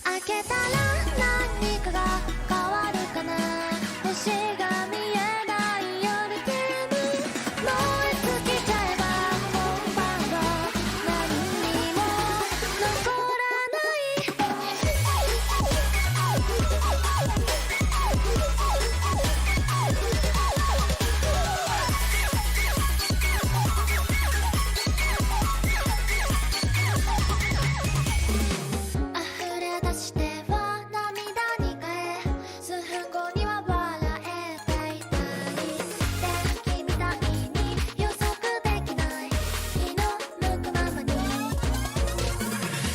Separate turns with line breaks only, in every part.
開けたら何かが変わるかな星が見えない夜でも燃え尽きちゃえば本番は何にも残らない溢れ出しては涙に変え数分後には笑えていたいで君みたいに予測できない気の向くままに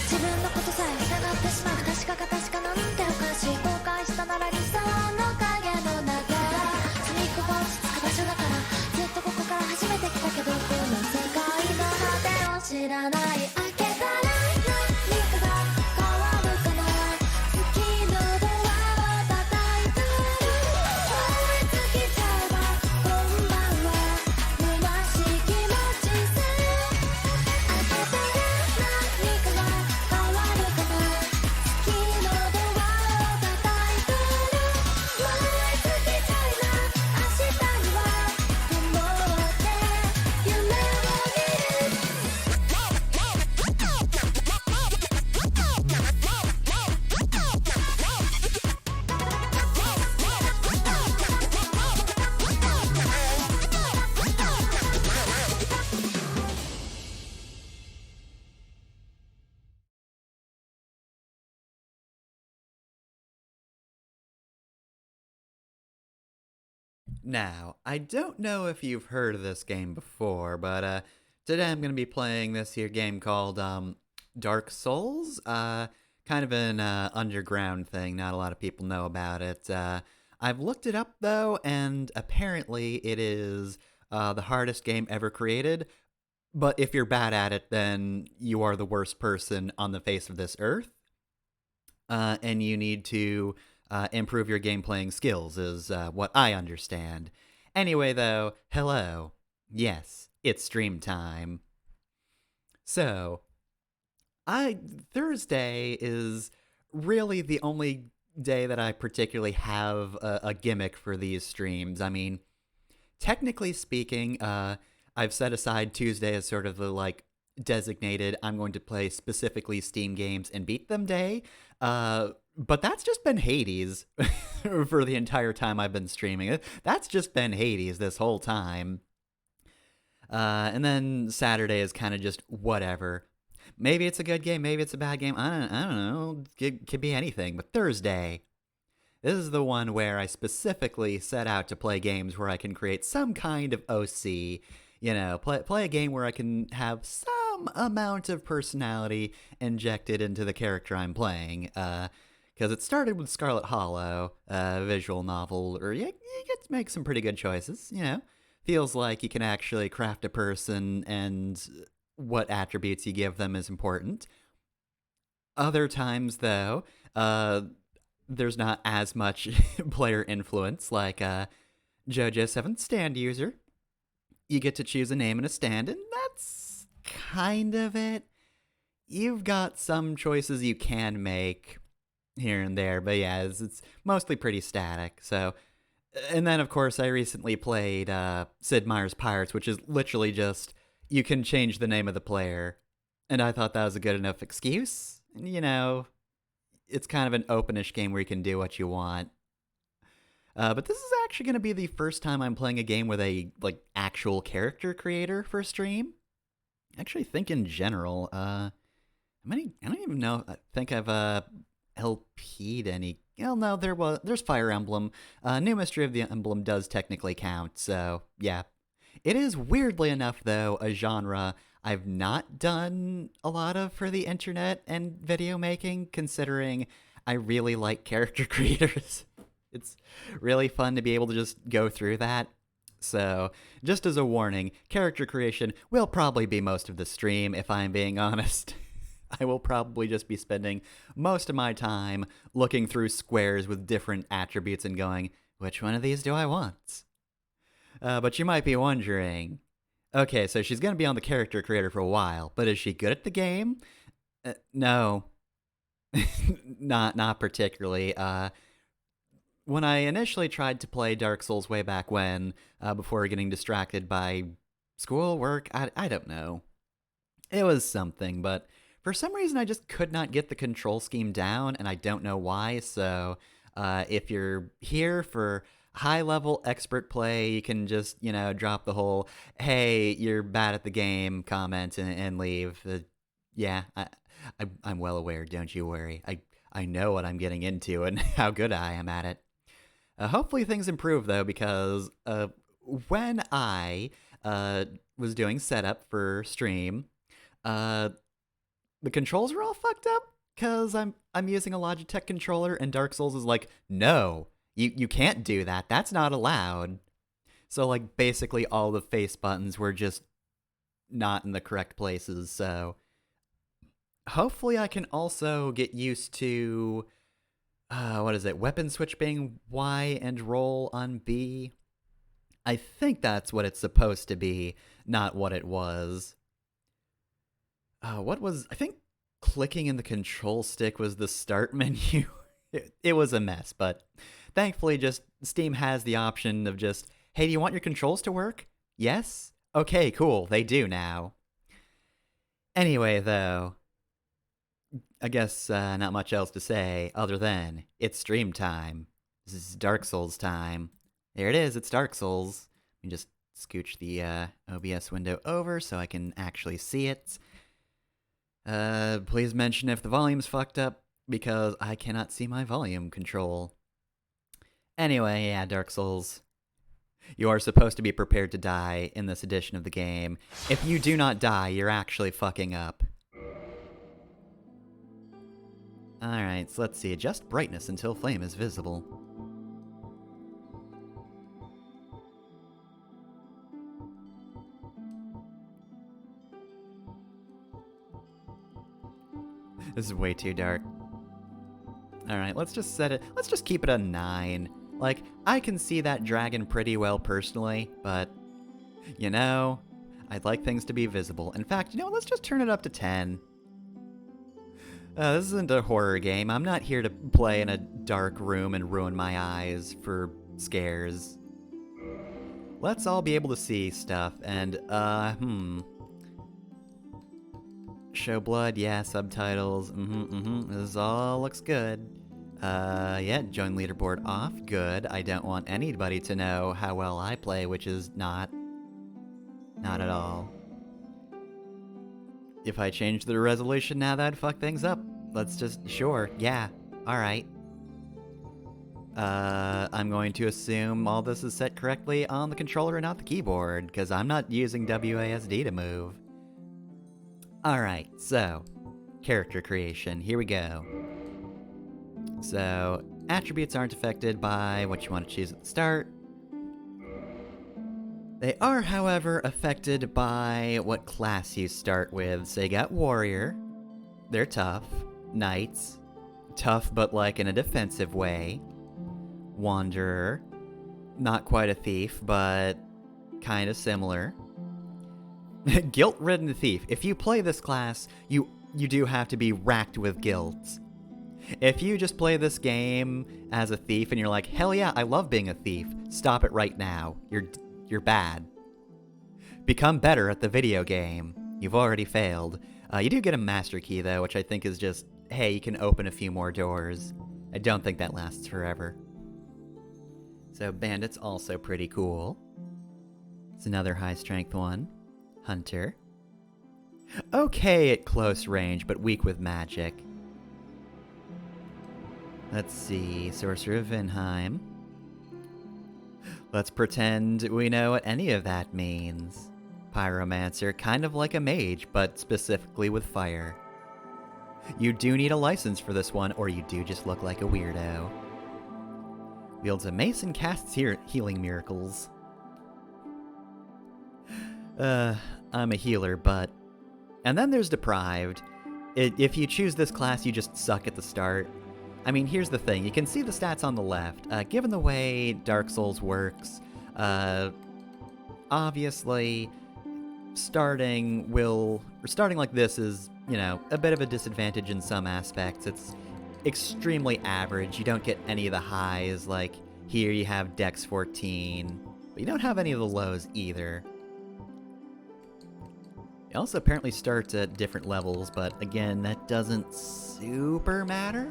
自分のことさえ疑ってしまう不確かが確かなんておかしい後悔したなら理想の影の中隅っこが落ち着く場所だからずっとここから初めて来たけどこの世界の果てを知らない開けたら何かが変わるかな月のドアを叩いたら燃え尽きちゃえば今晩は虚しい気持ちさ開けたら何かが変わるかな月のドアを叩いたら燃え尽きちゃいな明日にはと思って夢を見る
Now, I don't know if you've heard of this game before, but today I'm going to be playing this here game called Dark Souls. Kind of an underground thing, not a lot of people know about it. I've looked it up though, and apparently it is the hardest game ever created. But if you're bad at it, then you are the worst person on the face of this earth. And you need to improve your game playing skills, is what I understand. Anyway, though, hello. Yes, it's stream time. So, Thursday is really the only day that I particularly have a gimmick for these streams. I mean, technically speaking, I've set aside Tuesday as sort of the designated I'm going to play specifically Steam games and beat them day. But that's just been Hades for the entire time I've been streaming. That's just been Hades this whole time. And then Saturday is kind of just whatever. Maybe it's a good game, maybe it's a bad game. I don't know. It could be anything. But Thursday, this is the one where I specifically set out to play games where I can create some kind of OC. You know, play a game where I can have some amount of personality injected into the character I'm playing. Because it started with Scarlet Hollow, a visual novel, where you get to make some pretty good choices, you know. Feels like you can actually craft a person, and what attributes you give them is important. Other times, though, there's not as much player influence, like JoJo 7th stand user. You get to choose a name and a stand, and that's kind of it. You've got some choices you can make here and there, but yeah, it's mostly pretty static. So, and then of course I recently played Sid Meier's Pirates, which is literally just you can change the name of the player, and I thought that was a good enough excuse. You know, it's kind of an openish game where you can do what you want. But this is actually going to be the first time I'm playing a game with a actual character creator for stream. I actually think in general, I don't even know. I think I've LP'd any. Well, no, there's Fire Emblem. New Mystery of the Emblem does technically count, so yeah. It is weirdly enough, though, a genre I've not done a lot of for the internet and video making, considering I really like character creators. It's really fun to be able to just go through that. So, just as a warning, character creation will probably be most of the stream, if I'm being honest. I will probably just be spending most of my time looking through squares with different attributes and going, which one of these do I want? But you might be wondering, okay, so she's going to be on the character creator for a while, but is she good at the game? No. Not particularly. When I initially tried to play Dark Souls way back when, before getting distracted by school, work, I don't know. It was something, but for some reason I just could not get the control scheme down, and I don't know why, so if you're here for high-level expert play, you can just, drop the whole, hey, you're bad at the game comment and leave. Yeah, I'm well aware, don't you worry. I know what I'm getting into and how good I am at it. Hopefully things improve, though, because when I was doing setup for stream, uh, the controls were all fucked up because I'm using a Logitech controller, and Dark Souls is like, no, you can't do that. That's not allowed. So like basically all the face buttons were just not in the correct places. So hopefully I can also get used to what is it? Weapon switch being Y and roll on B. I think that's what it's supposed to be, not what it was. I think clicking in the control stick was the start menu. It was a mess, but thankfully just Steam has the option of just, hey, do you want your controls to work? Yes? Okay, cool, they do now. Anyway, though, I guess not much else to say other than it's stream time. This is Dark Souls time. There it is, it's Dark Souls. Let me just scooch the OBS window over so I can actually see it. Please mention if the volume's fucked up, because I cannot see my volume control. Anyway, yeah, Dark Souls. You are supposed to be prepared to die in this edition of the game. If you do not die, you're actually fucking up. Alright, so let's see. Adjust brightness until flame is visible. This is way too dark. Alright, let's just set it. Let's just keep it a 9. Like, I can see that dragon pretty well personally, but, I'd like things to be visible. In fact, let's just turn it up to 10. This isn't a horror game. I'm not here to play in a dark room and ruin my eyes for scares. Let's all be able to see stuff, and, show blood, yeah, subtitles, this all looks good. Yeah, join leaderboard off, good. I don't want anybody to know how well I play, which is not at all. If I change the resolution now, that'd fuck things up. Let's just, sure, yeah, alright. I'm going to assume all this is set correctly on the controller and not the keyboard, because I'm not using WASD to move. Alright, so, character creation, here we go. So, attributes aren't affected by what you want to choose at the start. They are, however, affected by what class you start with. So you got warrior, they're tough. Knights, tough but like in a defensive way. Wanderer, not quite a thief, but kind of similar. Guilt-ridden thief. If you play this class, you do have to be racked with guilt. If you just play this game as a thief and you're like, hell yeah, I love being a thief, stop it right now. You're bad. Become better at the video game. You've already failed. You do get a master key, though, which I think is just, hey, you can open a few more doors. I don't think that lasts forever. So bandit's also pretty cool. It's another high-strength one. Hunter. Okay at close range, but weak with magic. Let's see, Sorcerer of Vinheim. Let's pretend we know what any of that means. Pyromancer, kind of like a mage, but specifically with fire. You do need a license for this one, or you do just look like a weirdo. Wields a mace and casts healing miracles. I'm a healer, but... And then there's Deprived. If you choose this class, you just suck at the start. I mean, here's the thing. You can see the stats on the left. Given the way Dark Souls works, obviously, starting like this is you know, a bit of a disadvantage in some aspects. It's extremely average. You don't get any of the highs, like here you have Dex 14, but you don't have any of the lows either. You also apparently start at different levels, but again, that doesn't super matter.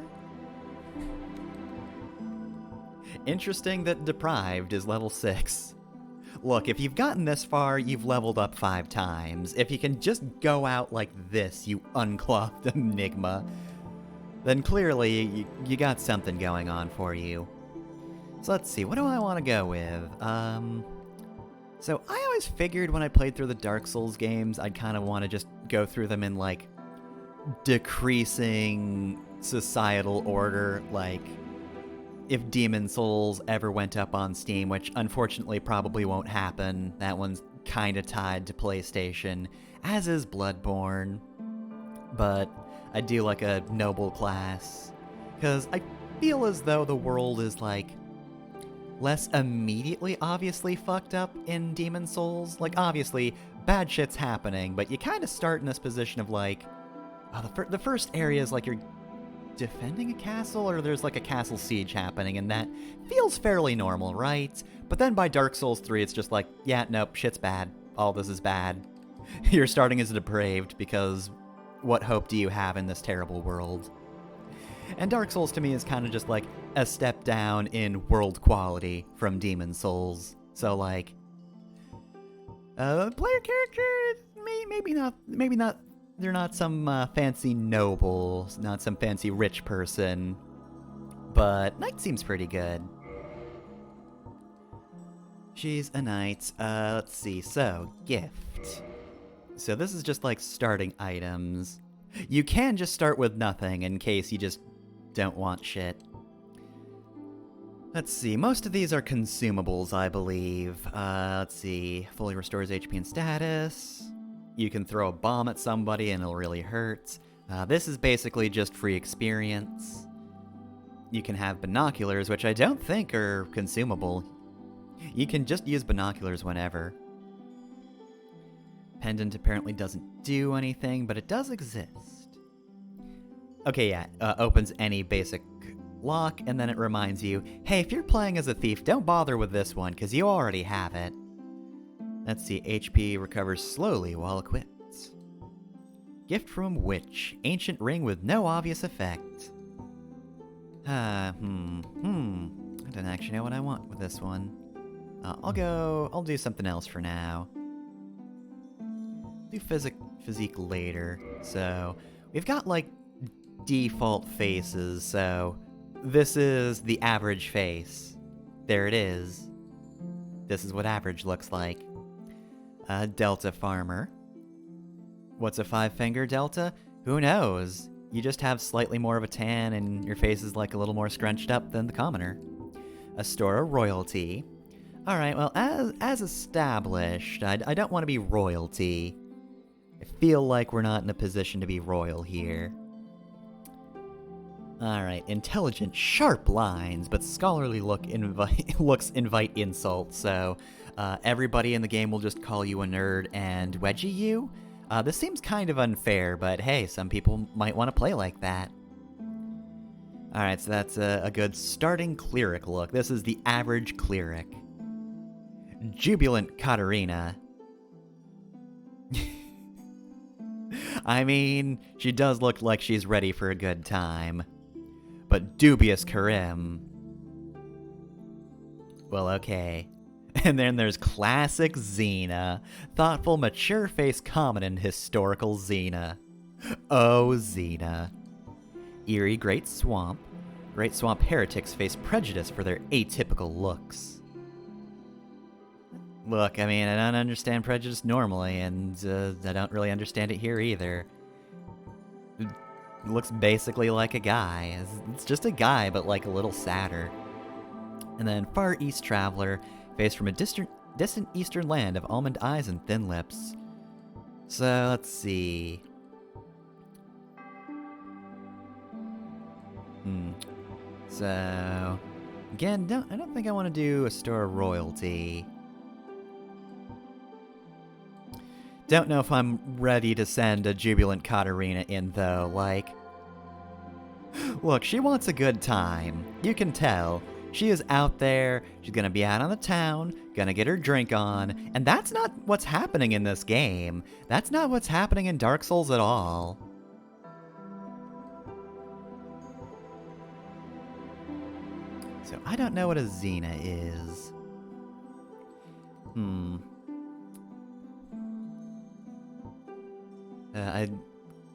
Interesting that Deprived is level 6. Look, if you've gotten this far, you've leveled up 5 times. If you can just go out like this, you unclothed enigma, then clearly you got something going on for you. So let's see, what do I want to go with? So I always figured when I played through the Dark Souls games, I'd kind of want to just go through them in, like, decreasing societal order, like, if Demon Souls ever went up on Steam, which unfortunately probably won't happen. That one's kinda tied to PlayStation, as is Bloodborne. But I do like a noble class, because I feel as though the world is, like, less immediately obviously fucked up in Demon Souls. Like, obviously, bad shit's happening, but you kinda start in this position of, like, the first area is like you're defending a castle, or there's like a castle siege happening, and that feels fairly normal, right? But then by Dark Souls 3, it's just like, yeah, nope, shit's bad. All this is bad. You're starting as depraved, because what hope do you have in this terrible world? And Dark Souls to me is kind of just like a step down in world quality from Demon Souls. So like, player character, maybe not. They're not some fancy noble, not some fancy rich person, but Knight seems pretty good. She's a knight. Let's see, so, gift. So this is just like starting items. You can just start with nothing in case you just don't want shit. Let's see, most of these are consumables, I believe. Let's see, fully restores HP and status. You can throw a bomb at somebody and it'll really hurt. This is basically just free experience. You can have binoculars, which I don't think are consumable. You can just use binoculars whenever. Pendant apparently doesn't do anything, but it does exist. Okay, yeah, opens any basic lock, and then it reminds you, hey, if you're playing as a thief, don't bother with this one, because you already have it. Let's see, HP recovers slowly while equipped. Gift from Witch. Ancient ring with no obvious effect. I don't actually know what I want with this one. I'll do something else for now. Do physique later. So, we've got, like, default faces, so this is the average face. There it is. This is what average looks like. Delta Farmer. What's a 5-finger delta? Who knows? You just have slightly more of a tan and your face is like a little more scrunched up than the commoner. Astora Royalty. Alright, well, as established, I don't want to be royalty. I feel like we're not in a position to be royal here. Alright, intelligent, sharp lines, but scholarly looks invite insult, so everybody in the game will just call you a nerd and wedgie you. This seems kind of unfair, but hey, some people might want to play like that. Alright, so that's a good starting cleric look. This is the average cleric. Jubilant Katarina. I mean, she does look like she's ready for a good time. But Dubious Karim. Well, okay. And then there's classic Xena. Thoughtful, mature face common in historical Xena. Oh, Xena. Eerie Great Swamp. Great Swamp heretics face prejudice for their atypical looks. Look, I mean, I don't understand prejudice normally, and I don't really understand it here either. It looks basically like a guy. It's just a guy, but like a little sadder. And then Far East Traveler, face from a distant eastern land of almond eyes and thin lips. So, let's see. So, again, I don't think I want to do a store royalty. Don't know if I'm ready to send a Jubilant Katarina in, though. Like, look, she wants a good time. You can tell. She is out there, she's gonna be out on the town, gonna get her drink on, and that's not what's happening in this game. That's not what's happening in Dark Souls at all. So I don't know what a Xena is. I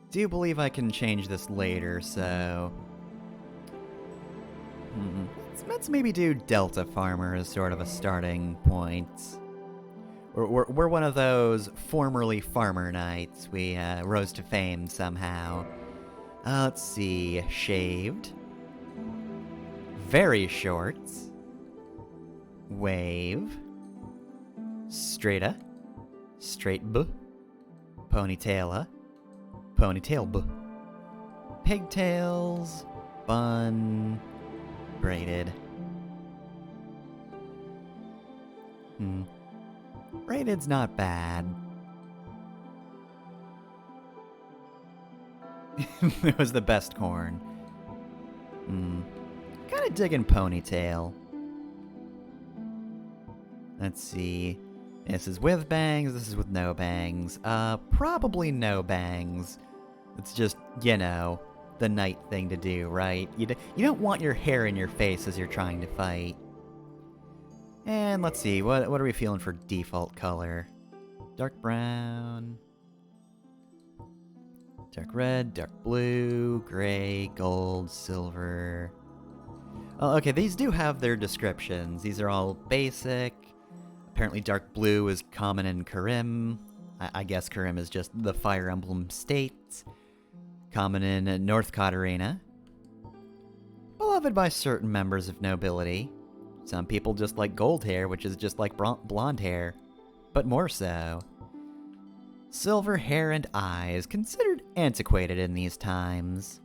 do believe I can change this later, so... Let's maybe do Delta Farmer as sort of a starting point. We're one of those formerly farmer knights. We rose to fame somehow. Let's see. Shaved. Very short. Wave. Straighta. Straight b. Ponytaila. Ponytail b. Pigtails. Bun. Braided. Braided's not bad. It was the best corn. Kinda digging ponytail. Let's see. This is with bangs, this is with no bangs. Probably no bangs. It's just, you know, the knight thing to do, right? You don't want your hair in your face as you're trying to fight. And let's see, what are we feeling for default color? Dark brown, dark red, dark blue, gray, gold, silver. Oh, okay, these do have their descriptions. These are all basic. Apparently dark blue is common in Karim. I guess Karim is just the Fire Emblem state. Common in North Katarina. Beloved by certain members of nobility. Some people just like gold hair, which is just like blonde hair, but more so. Silver hair and eyes, considered antiquated in these times.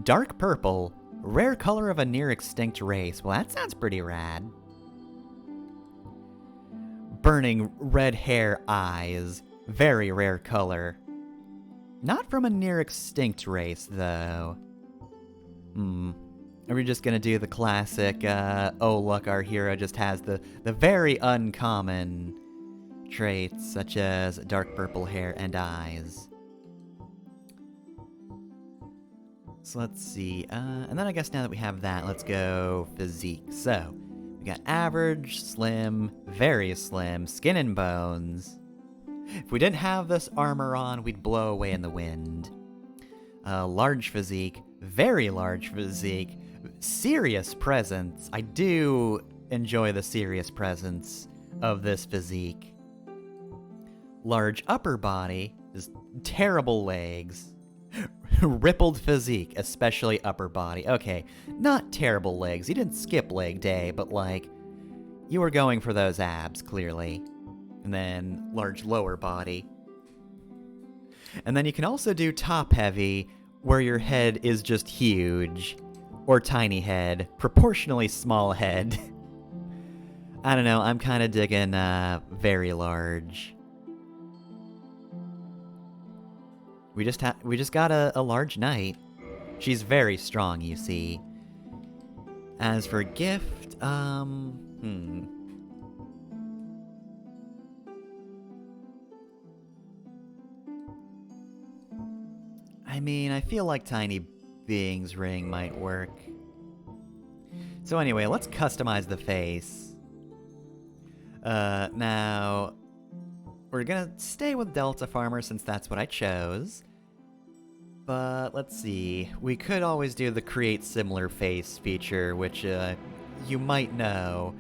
Dark purple, rare color of a near-extinct race. Well, that sounds pretty rad. Burning red hair eyes, very rare color. Not from a near-extinct race, though. Are we just gonna do the classic, oh look, our hero just has the very uncommon traits, such as dark purple hair and eyes. So let's see, and then I guess now that we have that, let's go physique. So, we got average, slim, very slim, skin and bones. If we didn't have this armor on, we'd blow away in the wind. Large physique, very large physique, serious presence. I do enjoy the serious presence of this physique. Large upper body, just terrible legs. Rippled physique, especially upper body. Okay, not terrible legs. You didn't skip leg day, but like, you were going for those abs, clearly. And then large lower body. And then you can also do top heavy, where your head is just huge. Or tiny head, proportionally small head. I don't know, I'm kind of digging very large. We just got a large knight. She's very strong, you see. As for gift, I mean, I feel like Tiny Being's ring might work. So anyway, let's customize the face. Now, we're gonna stay with Delta Farmer since that's what I chose. But let's see, we could always do the create similar face feature, which you might know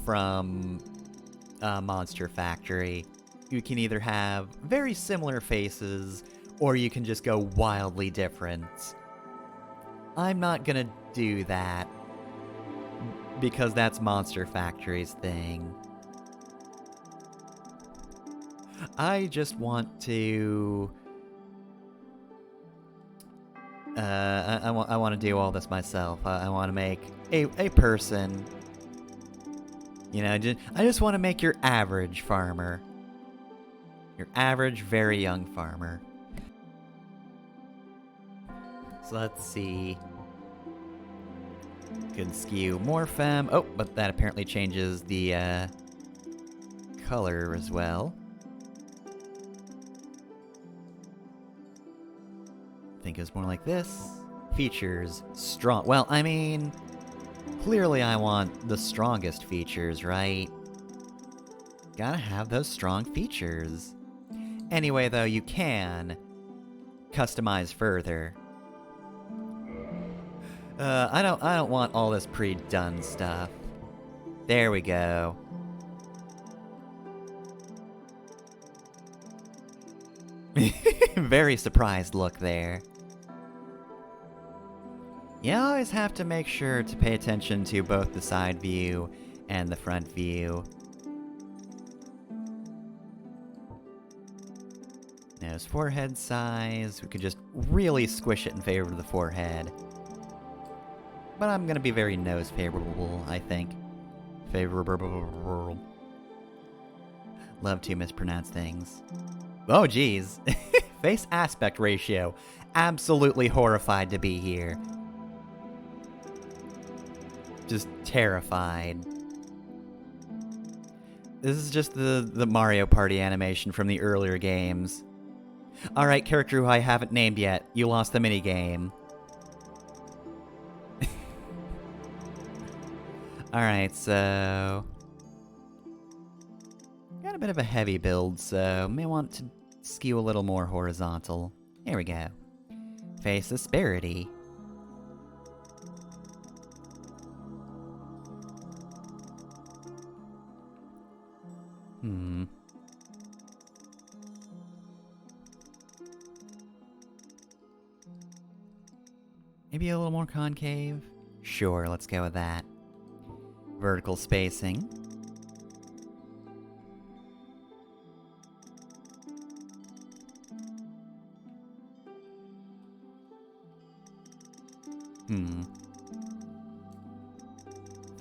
from Monster Factory. You can either have very similar faces, or you can just go wildly different. I'm not gonna do that, because that's Monster Factory's thing. I just want to... I want to do all this myself. I want to make a person. You know, I just want to make your average farmer. Your average, very young farmer. So let's see. Could skew more femme. Oh, but that apparently changes the color as well. I think it's more like this. Features strong. Well, I mean, clearly I want the strongest features, right? Gotta have those strong features. Anyway, though, you can customize further. I don't want all this pre-done stuff. There we go. Very surprised look there. You always have to make sure to pay attention to both the side view and the front view. Nose, forehead size. We could just really squish it in favor of the forehead. But I'm gonna be very nose favorable, I think. Favorable. Love to mispronounce things. Oh, geez. Face aspect ratio. Absolutely horrified to be here. Just terrified. This is just the Mario Party animation from the earlier games. Alright, character who I haven't named yet. You lost the minigame. Alright, so... got a bit of a heavy build, so may want to skew a little more horizontal. Here we go. Face asperity. Maybe a little more concave? Sure, let's go with that. Vertical spacing. I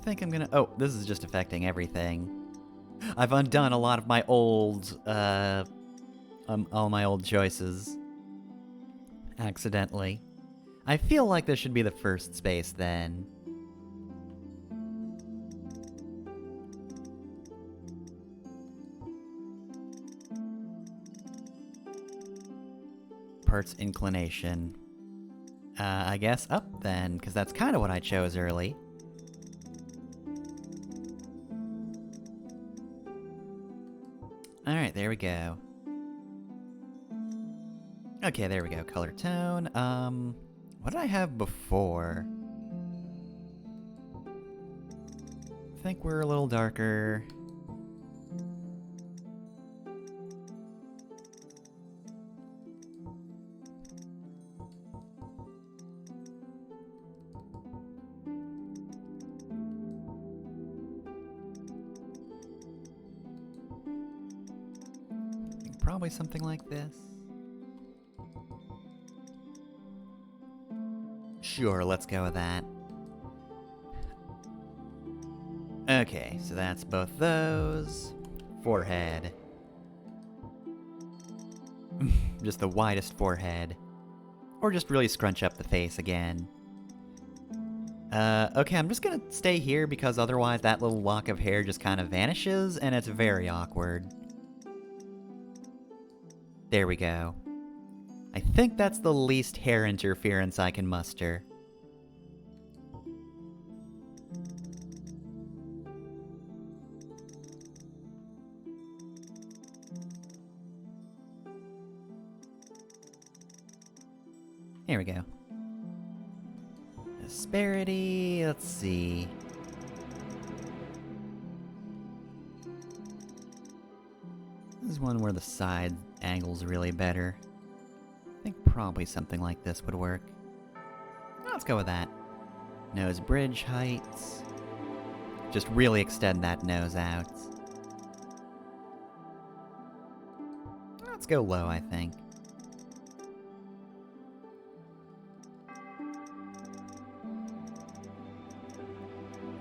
think I'm gonna... oh, this is just affecting everything. I've undone a lot of my old, all my old choices. Accidentally. I feel like this should be the first space, then. Parts inclination. I guess up, then, because that's kind of what I chose early. Alright, there we go. Okay, there we go. Color tone. What did I have before? I think we're a little darker. Probably something like this. Sure, let's go with that. Okay, so that's both those. Forehead. Just the widest forehead. Or just really scrunch up the face again. Okay, I'm just gonna stay here because otherwise that little lock of hair just kind of vanishes and it's very awkward. There we go. I think that's the least hair interference I can muster. Here we go. Asperity, let's see. This is one where the side angle's really better. I think probably something like this would work. Let's go with that. Nose bridge heights. Just really extend that nose out. Let's go low, I think.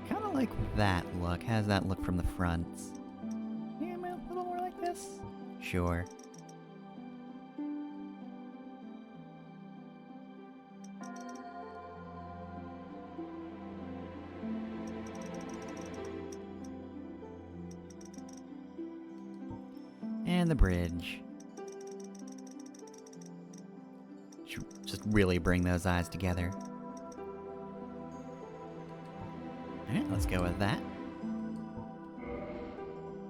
Kind of like that look. How's that look from the front? Yeah, a little more like this? Sure. And the bridge. Should just really bring those eyes together. Alright, let's go with that.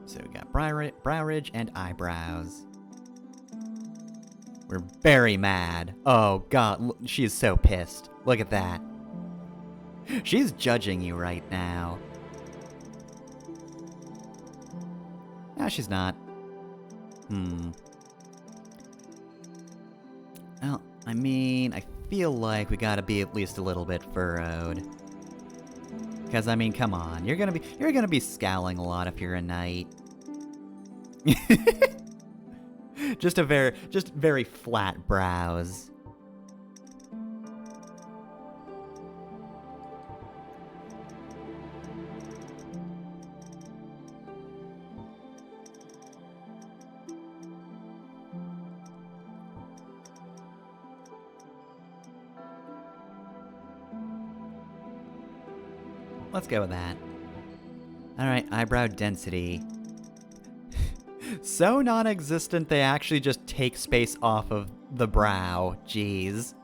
So we got brow ridge and eyebrows. We're very mad. Oh god, she is so pissed. Look at that. She's judging you right now. No, she's not. Well, I mean, I feel like we gotta be at least a little bit furrowed. Because, I mean, come on. You're gonna be scowling a lot if you're a knight. just very flat brows. Let's go with that. Alright, eyebrow density. So non-existent they actually just take space off of the brow. Jeez.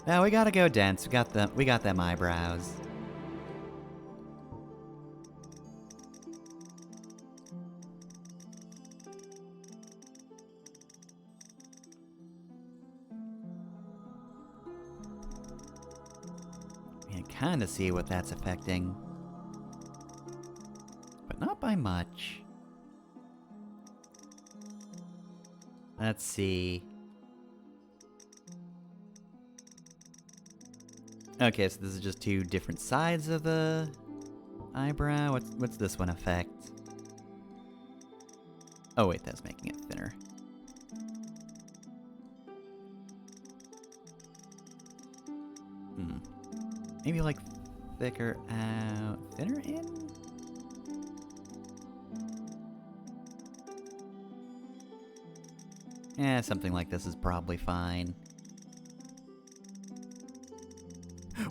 Now we gotta go dense. We got them eyebrows. You can kinda see what that's affecting. But not by much. Let's see. Okay, so this is just two different sides of the eyebrow. What's this one affect? Oh wait, that's making it thinner. Maybe like thicker out, thinner in? Yeah, something like this is probably fine.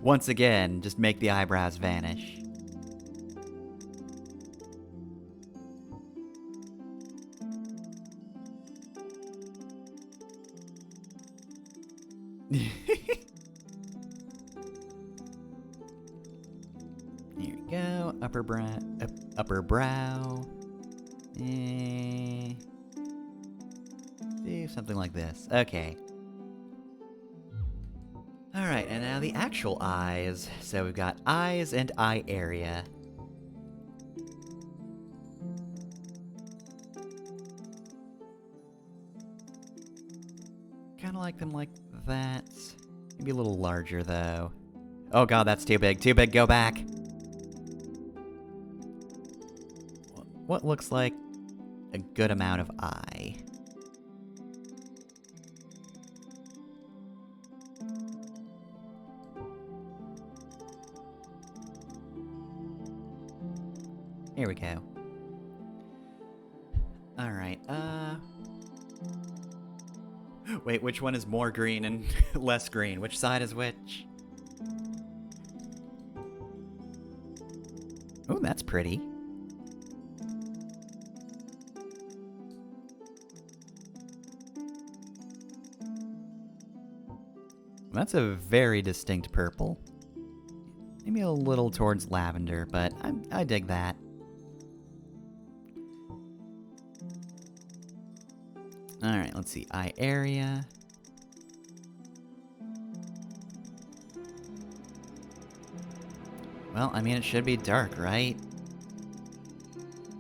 Once again, just make the eyebrows vanish. Here we go. Upper brow. Do something like this. Okay. Alright, and now the actual eyes. So we've got eyes and eye area. Kinda like them like that. Maybe a little larger, though. Oh god, that's too big. Too big, go back! What looks like a good amount of eye? Here we go. Alright, wait, which one is more green and less green? Which side is which? Oh, that's pretty. That's a very distinct purple. Maybe a little towards lavender, but I dig that. Alright, let's see. Eye area. Well, I mean, it should be dark, right?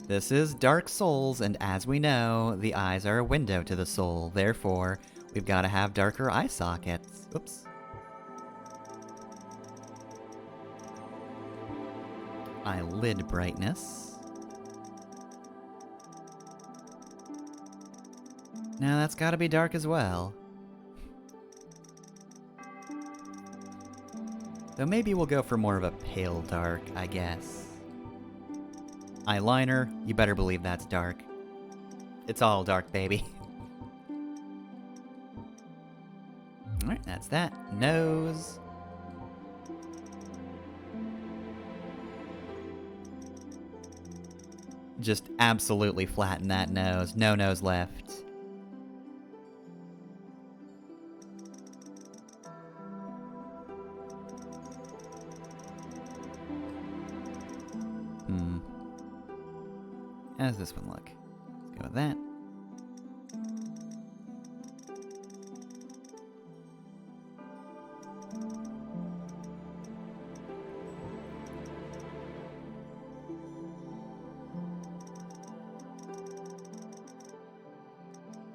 This is Dark Souls, and as we know, the eyes are a window to the soul. Therefore, we've got to have darker eye sockets. Oops. Eyelid brightness. Now that's gotta be dark as well. Though maybe we'll go for more of a pale dark, I guess. Eyeliner, you better believe that's dark. It's all dark, baby. Alright, that's that. Nose. just absolutely flatten that nose. No nose left. How does this one look? Let's go with that.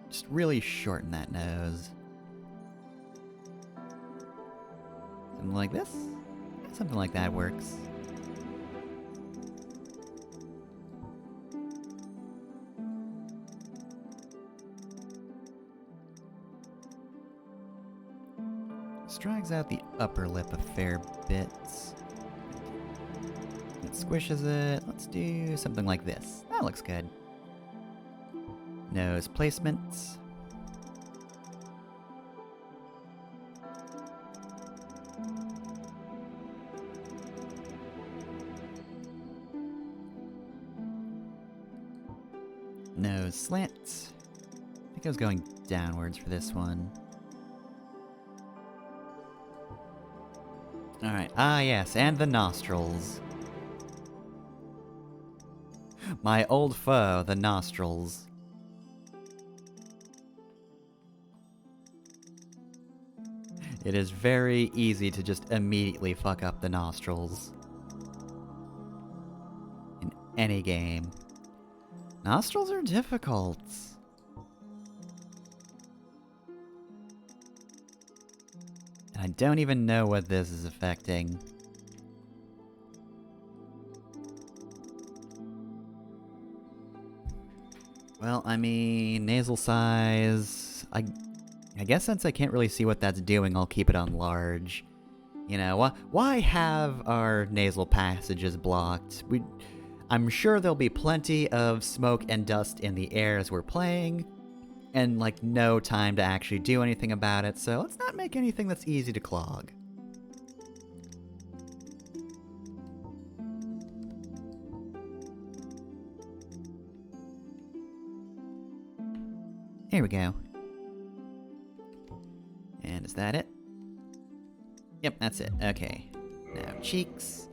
Just really shorten that nose. Something like this? Something like that works. Drags out the upper lip a fair bit. It squishes it. Let's do something like this. That looks good. Nose placement. Nose slant. I think I was going downwards for this one. Alright, yes, and the nostrils. My old foe, the nostrils. It is very easy to just immediately fuck up the nostrils. In any game. Nostrils are difficult. I don't even know what this is affecting. Well, I mean, nasal size... I guess since I can't really see what that's doing, I'll keep it on large. You know, why have our nasal passages blocked? I'm sure there'll be plenty of smoke and dust in the air as we're playing, and, like, no time to actually do anything about it, so let's not make anything that's easy to clog. Here we go. And is that it? Yep, that's it. Okay. Now, cheeks.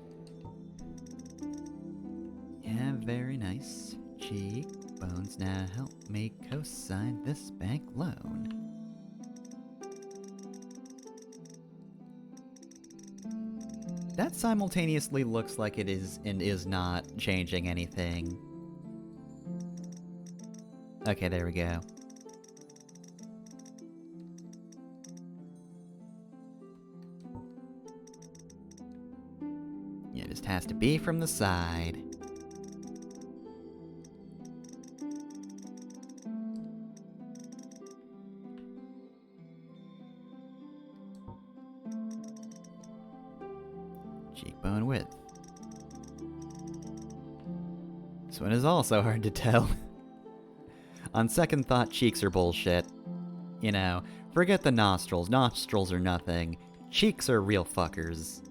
Yeah, very nice. Cheekbones now help me co-sign this bank loan. That simultaneously looks like it is and is not changing anything. Okay, there we go. It just has to be from the side. Cheekbone width. This one is also hard to tell. On second thought, cheeks are bullshit. You know, forget the nostrils. Nostrils are nothing. Cheeks are real fuckers.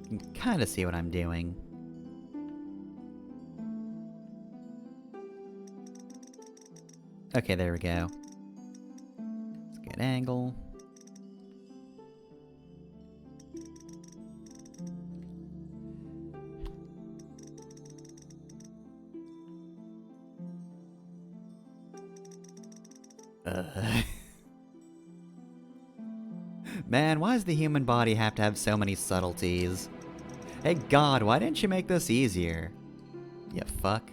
You can kinda see what I'm doing. Okay, there we go. Let's get angle. Man, why does the human body have to have so many subtleties? Hey God, why didn't you make this easier? You fuck.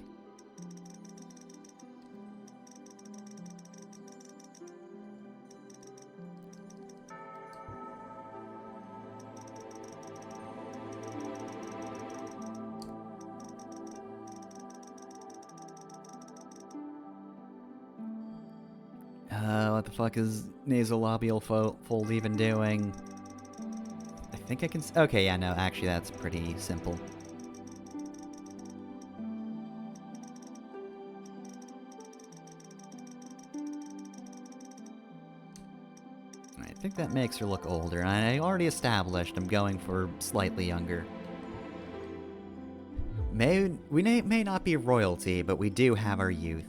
What the fuck is nasolabial fold even doing? I think I can okay, yeah, no, actually that's pretty simple. I think that makes her look older, and I already established I'm going for slightly younger. We may not be royalty, but we do have our youth.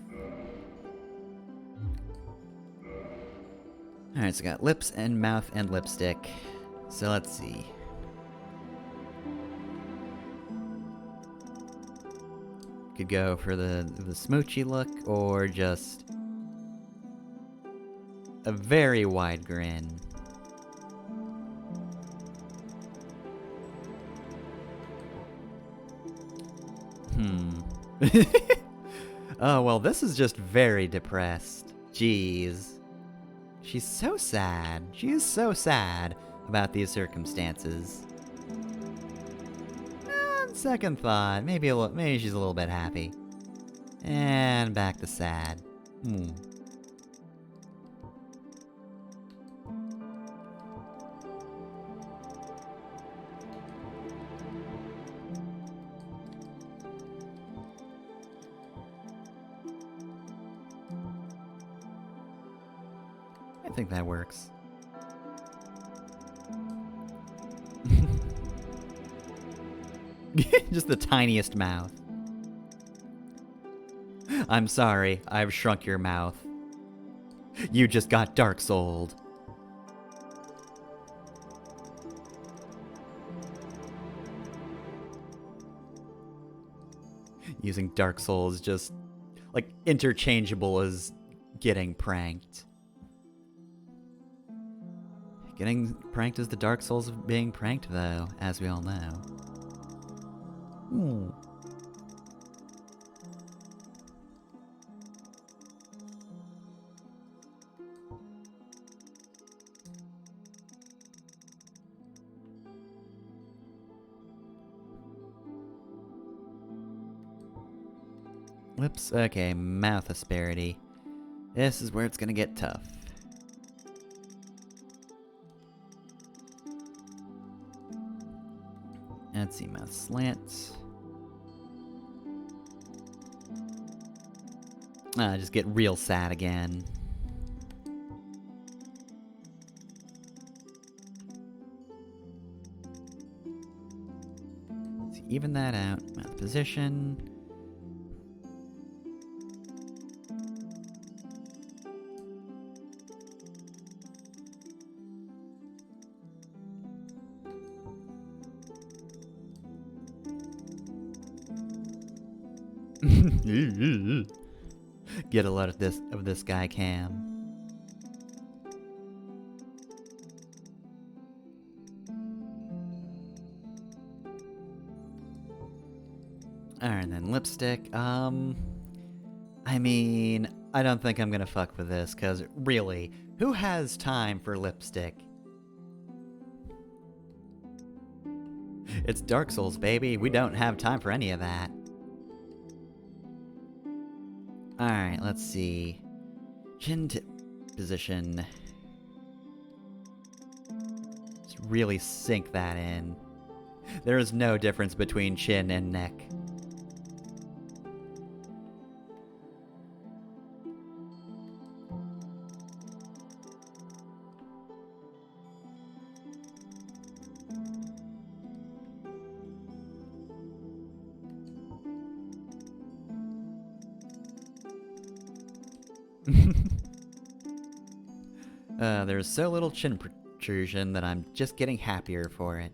Alright, so got lips and mouth and lipstick. So let's see. Could go for the smoochy look, or just a very wide grin. Oh, well, this is just very depressed. Jeez. She's so sad. She is so sad about these circumstances. On second thought, maybe she's a little bit happy. And back to sad. I think that works. Just the tiniest mouth. I'm sorry, I've shrunk your mouth. You just got Dark Souled. Using Dark Soul is just, like, interchangeable as getting pranked. Getting pranked is the Dark Souls of being pranked, though, as we all know. Lips, okay, mouth asperity. This is where it's gonna get tough. Let's see, mouth slant. Just get real sad again. Let's even that out. Mouth position. Get a lot of this guy Cam. Alright, then lipstick. I mean, I don't think I'm gonna fuck with this, cause really, who has time for lipstick? It's Dark Souls, baby. We don't have time for any of that. Alright, let's see. Chin tip position. Just really sink that in. There is no difference between chin and neck. There's so little chin protrusion that I'm just getting happier for it.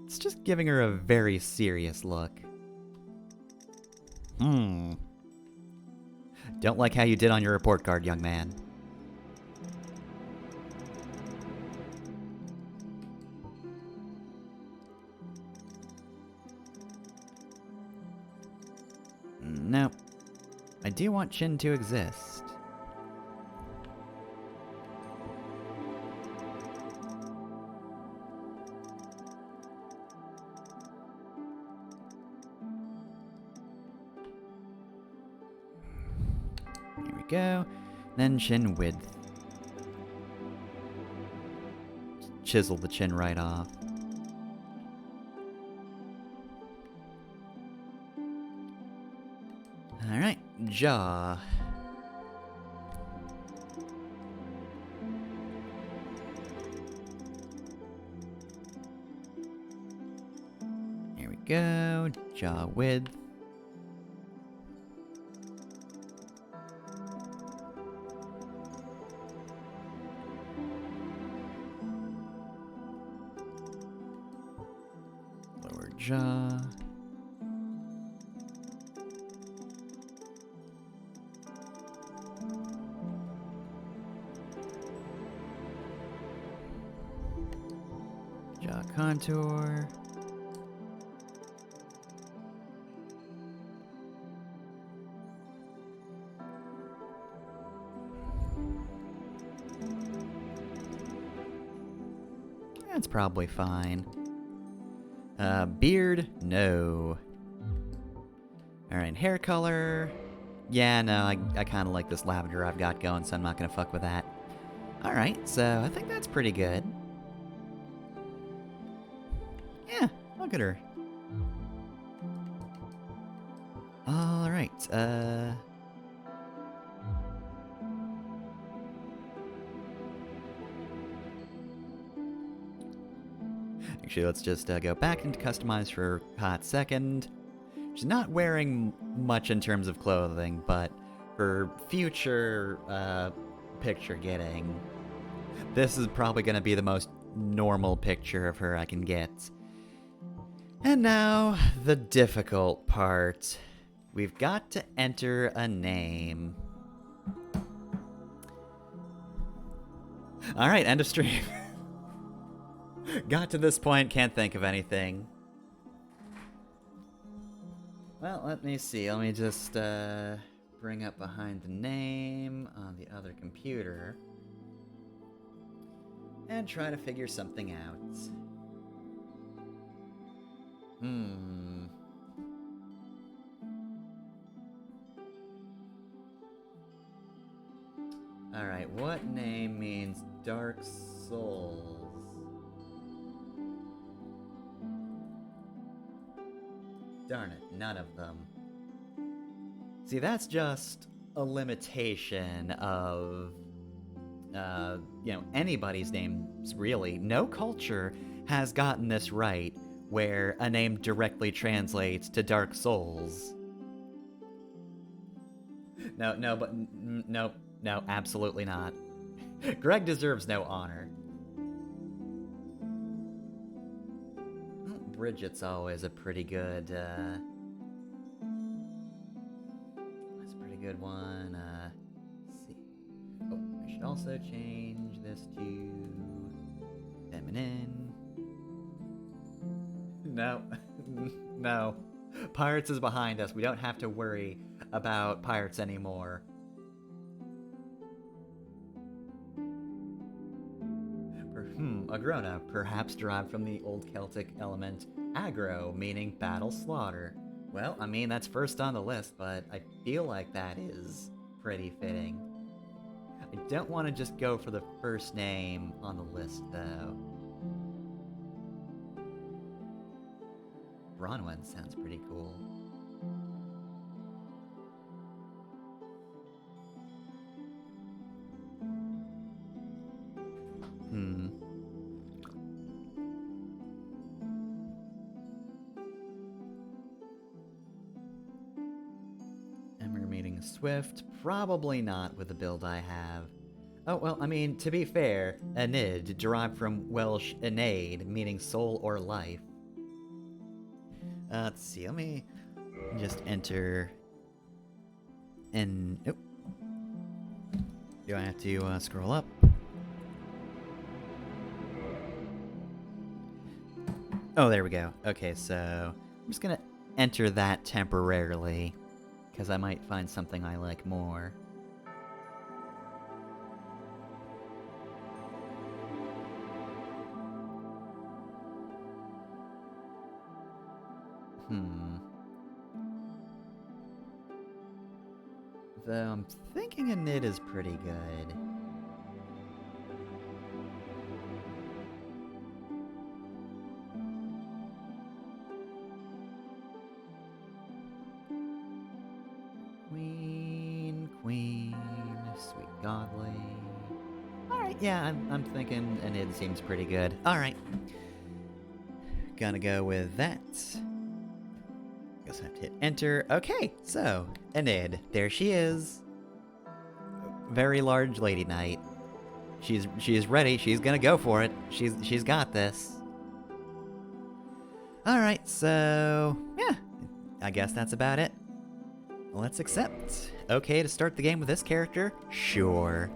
It's just giving her a very serious look. Don't like how you did on your report card, young man. No. I do want Chin to exist. Here we go. Then chin width. Chisel the chin right off. Alright, jaw. go. Jaw width. Lower jaw. Jaw contour. That's probably fine. Beard? No. Alright, hair color. Yeah, no, I kind of like this lavender I've got going, so I'm not going to fuck with that. Alright, so I think that's pretty good. Yeah, look at her. Alright, actually, let's just go back into customize for a hot second. She's not wearing much in terms of clothing, but for future picture getting, this is probably going to be the most normal picture of her I can get. And now, the difficult part. We've got to enter a name. Alright, end of stream. Got to this point, can't think of anything. Well, let me see. Let me just bring up behind the name on the other computer and try to figure something out. Alright, what name means Dark Souls? Darn it, none of them. See, that's just a limitation of, anybody's names, really. No culture has gotten this right, where a name directly translates to Dark Souls. No, absolutely not. Greg deserves no honor. Bridget's always a pretty good, that's a pretty good one. Let's see. Oh, I should also change this to feminine. No. No. Pirates is behind us. We don't have to worry about pirates anymore. Agrona, perhaps derived from the old Celtic element aggro, meaning battle slaughter. Well, I mean, that's first on the list, but I feel like that is pretty fitting. I don't want to just go for the first name on the list, though. Bronwyn sounds pretty cool. Swift, probably not with the build I have. Oh, well, I mean, to be fair, Undead, derived from Welsh Undead, meaning soul or life. Let's see, let me just enter... And... Oh. Do I have to scroll up? Oh, there we go. Okay, so I'm just gonna enter that temporarily, because I might find something I like more. Though I'm thinking a knit is pretty good. Queen, sweet godly. Alright, yeah, I'm thinking an id seems pretty good. Alright. Gonna go with that. guess I have to hit enter. Okay, so, Enid, there she is. Very large lady knight. She's ready. She's gonna go for it. She's got this. All right, so yeah, I guess that's about it. Let's accept. Okay, to start the game with this character? Sure.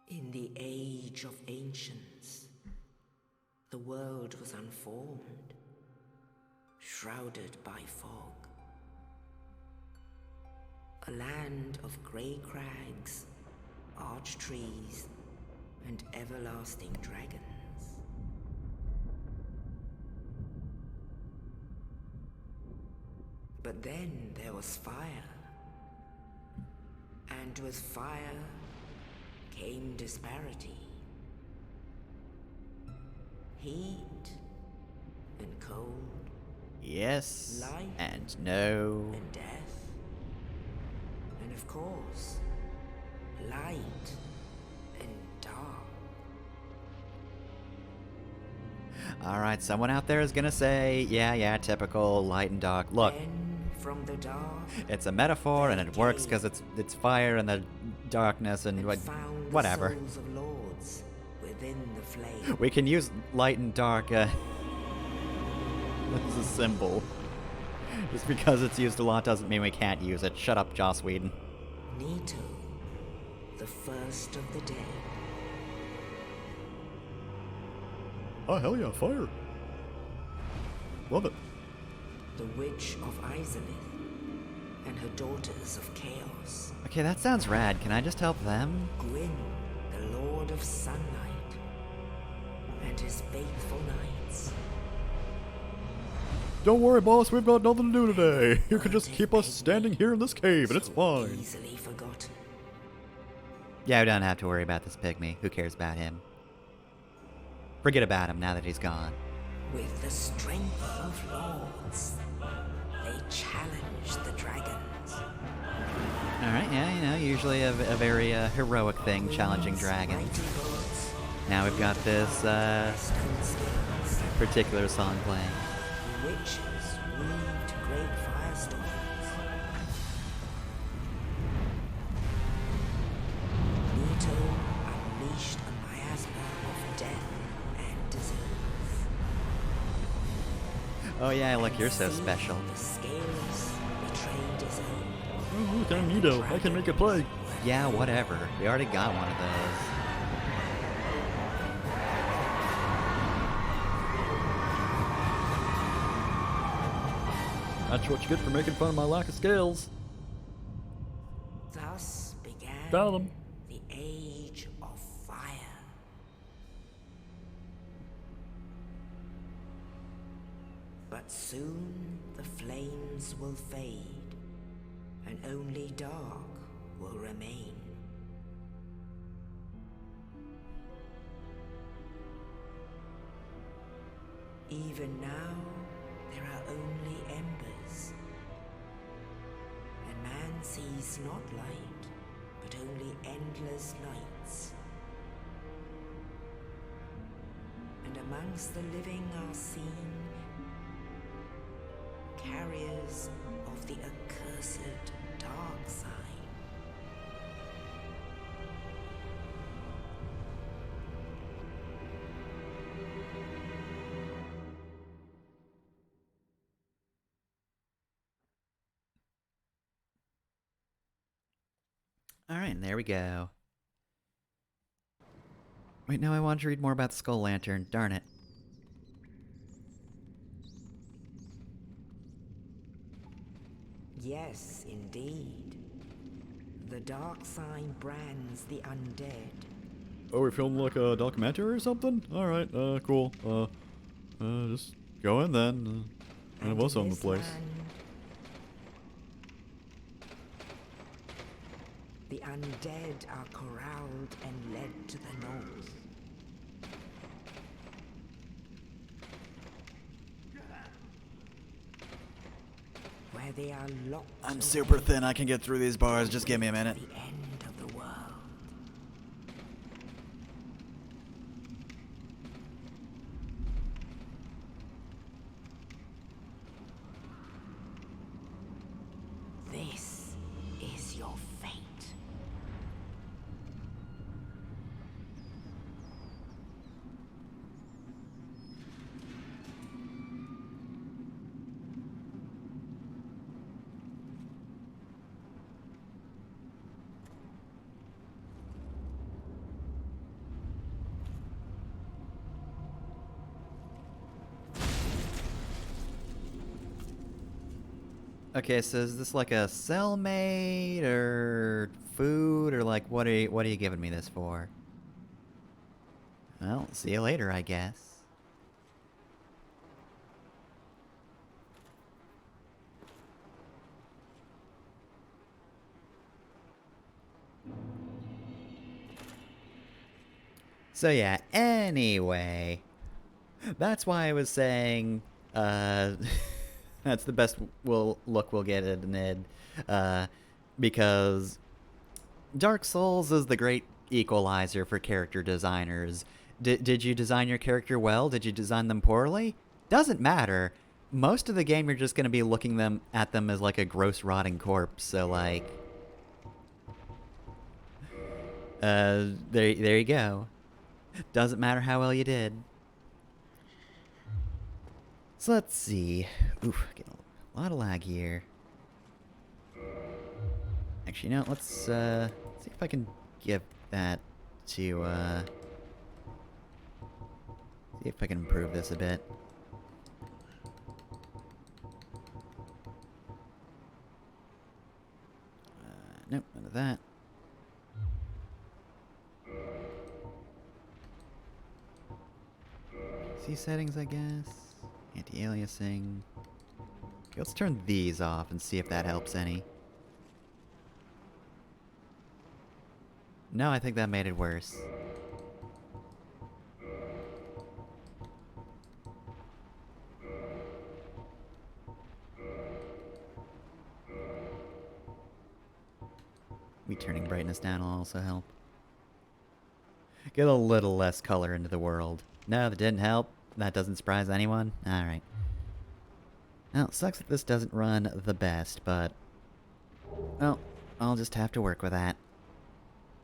In the age of ancients, the world was unformed, shrouded by fog. A land of grey crags, arch trees, and everlasting dragons. But then there was fire, and with fire came disparity. Heat and cold,
Yes
life
and no.
and death, and of course, light and dark.
All right, someone out there is gonna say, yeah, typical light and dark. Look,
Then from the dark,
it's a metaphor and it works because it's fire and the darkness and
found
whatever.
the souls of lords within the flame.
We can use light and dark as a symbol. Just because it's used a lot doesn't mean we can't use it. Shut up, Joss Whedon.
Nito, the first of the dead.
Oh, hell yeah, fire. Love it.
The Witch of Izalith, and her daughters of Chaos.
Okay, that sounds rad. Can I just help them?
Gwyn, the Lord of Sunlight, and his faithful knights.
Don't worry, boss, we've got nothing to do today. You can just keep us standing here in this cave, and it's fine.
Easily forgotten.
Yeah, we don't have to worry about this pygmy. Who cares about him? Forget about him now that he's gone.
With the strength of lords, they challenge the dragons.
Alright, yeah, usually a very heroic thing, challenging dragons.
Mighty bullets,
Now we've got this
stone spears,
particular song playing.
witches weaved great firestorms. Nito unleashed a miasma of death and disease.
Oh yeah, look, you're so
See,
special.
The scales betrayed his own.
Oh, look, I'm Nito. I can make a play.
Yeah, whatever. We already got one of those.
That's what you get for making fun of my lack of scales.
Thus began
Found them.
the Age of Fire. But soon the flames will fade, and only dark will remain. Even now, there are only embers, and man sees not light, but only endless nights. And amongst the living are seen carriers of the accursed dark side.
Alright, and there we go. Wait, no, I wanted to read more about the Skull Lantern. Darn it.
Yes, indeed. The dark sign brands the undead.
Oh, we're filming like a documentary or something? Alright, cool. Just go in then. And it was
in
on the
this
place.
land, the undead are corralled and led to the north. Where they are locked
I'm
away
super thin. I can get through these bars. Just give me a minute.
to the end of the world.
Okay, so is this like a cellmate or food or like what are you giving me this for? Well, see you later, I guess. So yeah, anyway, that's why I was saying, that's the best we'll get at an id, because Dark Souls is the great equalizer for character designers. Did you design your character well? Did you design them poorly? Doesn't matter. Most of the game, you're just gonna be looking at them as like a gross, rotting corpse. So like, there you go. Doesn't matter how well you did. So let's see. Oof, getting a lot of lag here. Actually, no, let's see if I can give that to, see if I can improve this a bit. Nope, none of that. PC settings, I guess. Anti-aliasing. Okay, let's turn these off and see if that helps any. No, I think that made it worse. Maybe turning brightness down will also help. Get a little less color into the world. No, that didn't help. That doesn't surprise anyone. Alright. Well, it sucks that this doesn't run the best, but... well, I'll just have to work with that.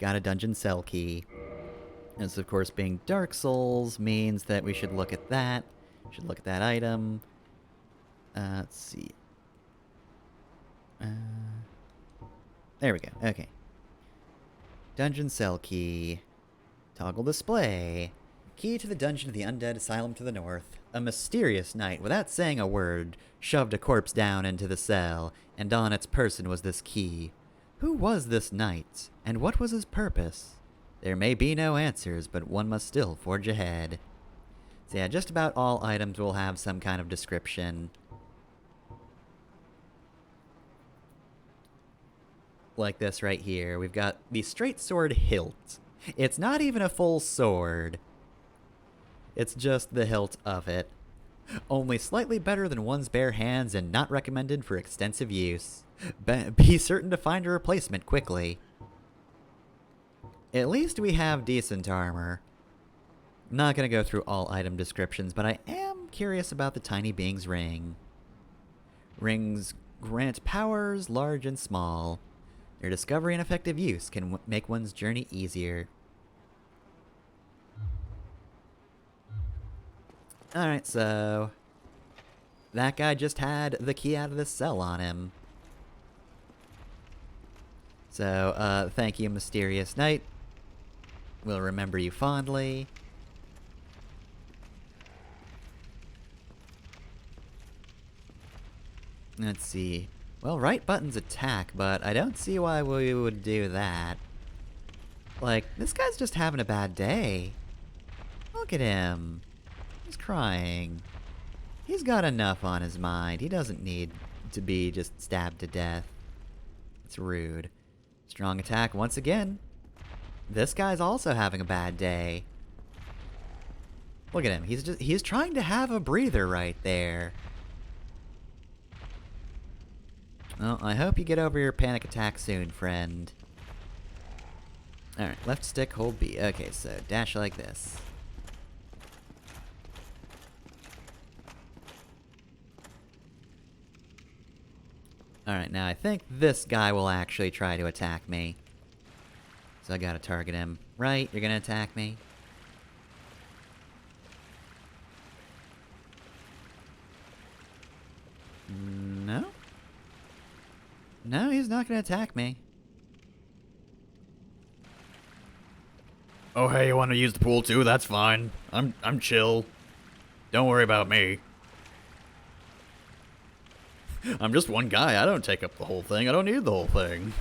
Got a dungeon cell key. This, of course, being Dark Souls means that we should look at that. Should look at that item. Let's see. There we go. Okay. Dungeon cell key. Toggle display. Key to the dungeon of the Undead Asylum to the north. A mysterious knight, without saying a word, shoved a corpse down into the cell, and on its person was this key. Who was this knight, and what was his purpose? There may be no answers, but one must still forge ahead. So yeah, just about all items will have some kind of description. Like this right here. We've got the straight sword hilt. It's not even a full sword. It's just the hilt of it. Only slightly better than one's bare hands and not recommended for extensive use. Be certain to find a replacement quickly. At least we have decent armor. Not gonna go through all item descriptions, but I am curious about the tiny being's ring. Rings grant powers large and small. Their discovery and effective use can make one's journey easier. Alright, so... that guy just had the key out of the cell on him. So, thank you, Mysterious Knight. We'll remember you fondly. Let's see. Well, right button's attack, but I don't see why we would do that. Like, this guy's just having a bad day. Look at him. He's crying. He's got enough on his mind. He doesn't need to be just stabbed to death. It's rude. Strong attack once again. This guy's also having a bad day. Look at him. He's trying to have a breather right there. Well, I hope you get over your panic attack soon, friend. Alright, left stick, hold B. Okay, so dash like this. Alright, now I think this guy will actually try to attack me. So I gotta target him. Right? You're gonna attack me? No? No, he's not gonna attack me.
Oh, hey, you want to use the pool too? That's fine. I'm chill. Don't worry about me. I'm just one guy. I don't take up the whole thing. I don't need the whole thing.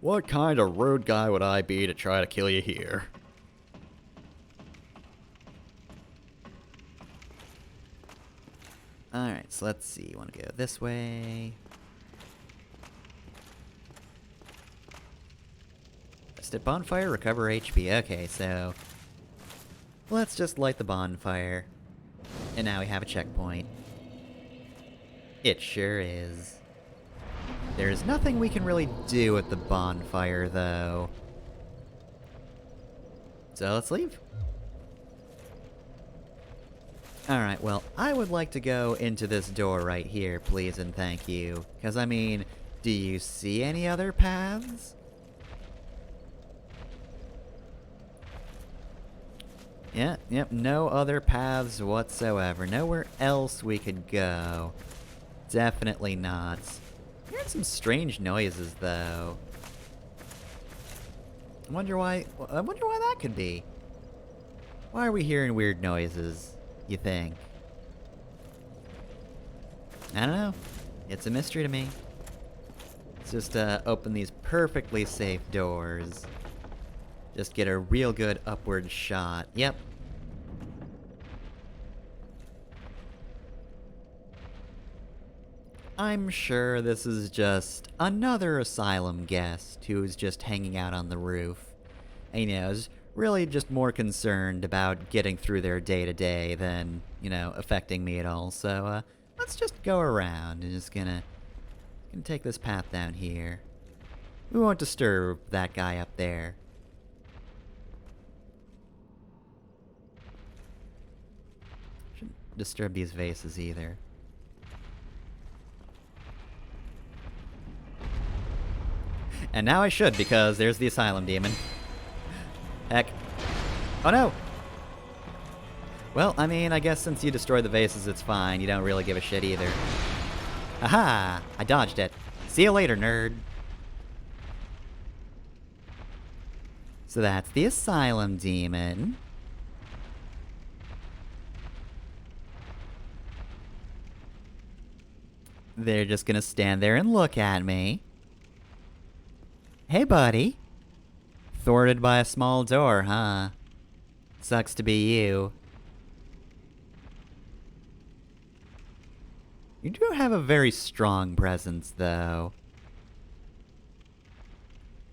What kind of rude guy would I be to try to kill you here?
Alright, so let's see. Want to go this way. Rested bonfire, recover HP. Okay, so let's just light the bonfire. And now we have a checkpoint. It sure is. There's nothing we can really do at the bonfire, though. So let's leave. Alright, well, I would like to go into this door right here, please and thank you. Because, I mean, do you see any other paths? Yep, no other paths whatsoever. Nowhere else we could go. Definitely not. Hearing some strange noises, though. I wonder why that could be. Why are we hearing weird noises, you think? I don't know. It's a mystery to me. Let's just open these perfectly safe doors. Just get a real good upward shot. Yep. I'm sure this is just another asylum guest who's just hanging out on the roof. And, you know, is really just more concerned about getting through their day-to-day than, you know, affecting me at all. So, let's just go around and just gonna take this path down here. We won't disturb that guy up there. Shouldn't disturb these vases either. And now I should, because there's the asylum demon. Heck. Oh no! Well, I mean, I guess since you destroy the vases, it's fine. You don't really give a shit either. Aha! I dodged it. See you later, nerd. So that's the asylum demon. They're just gonna stand there and look at me. Hey, buddy. Thwarted by a small door, huh? Sucks to be you. You do have a very strong presence, though.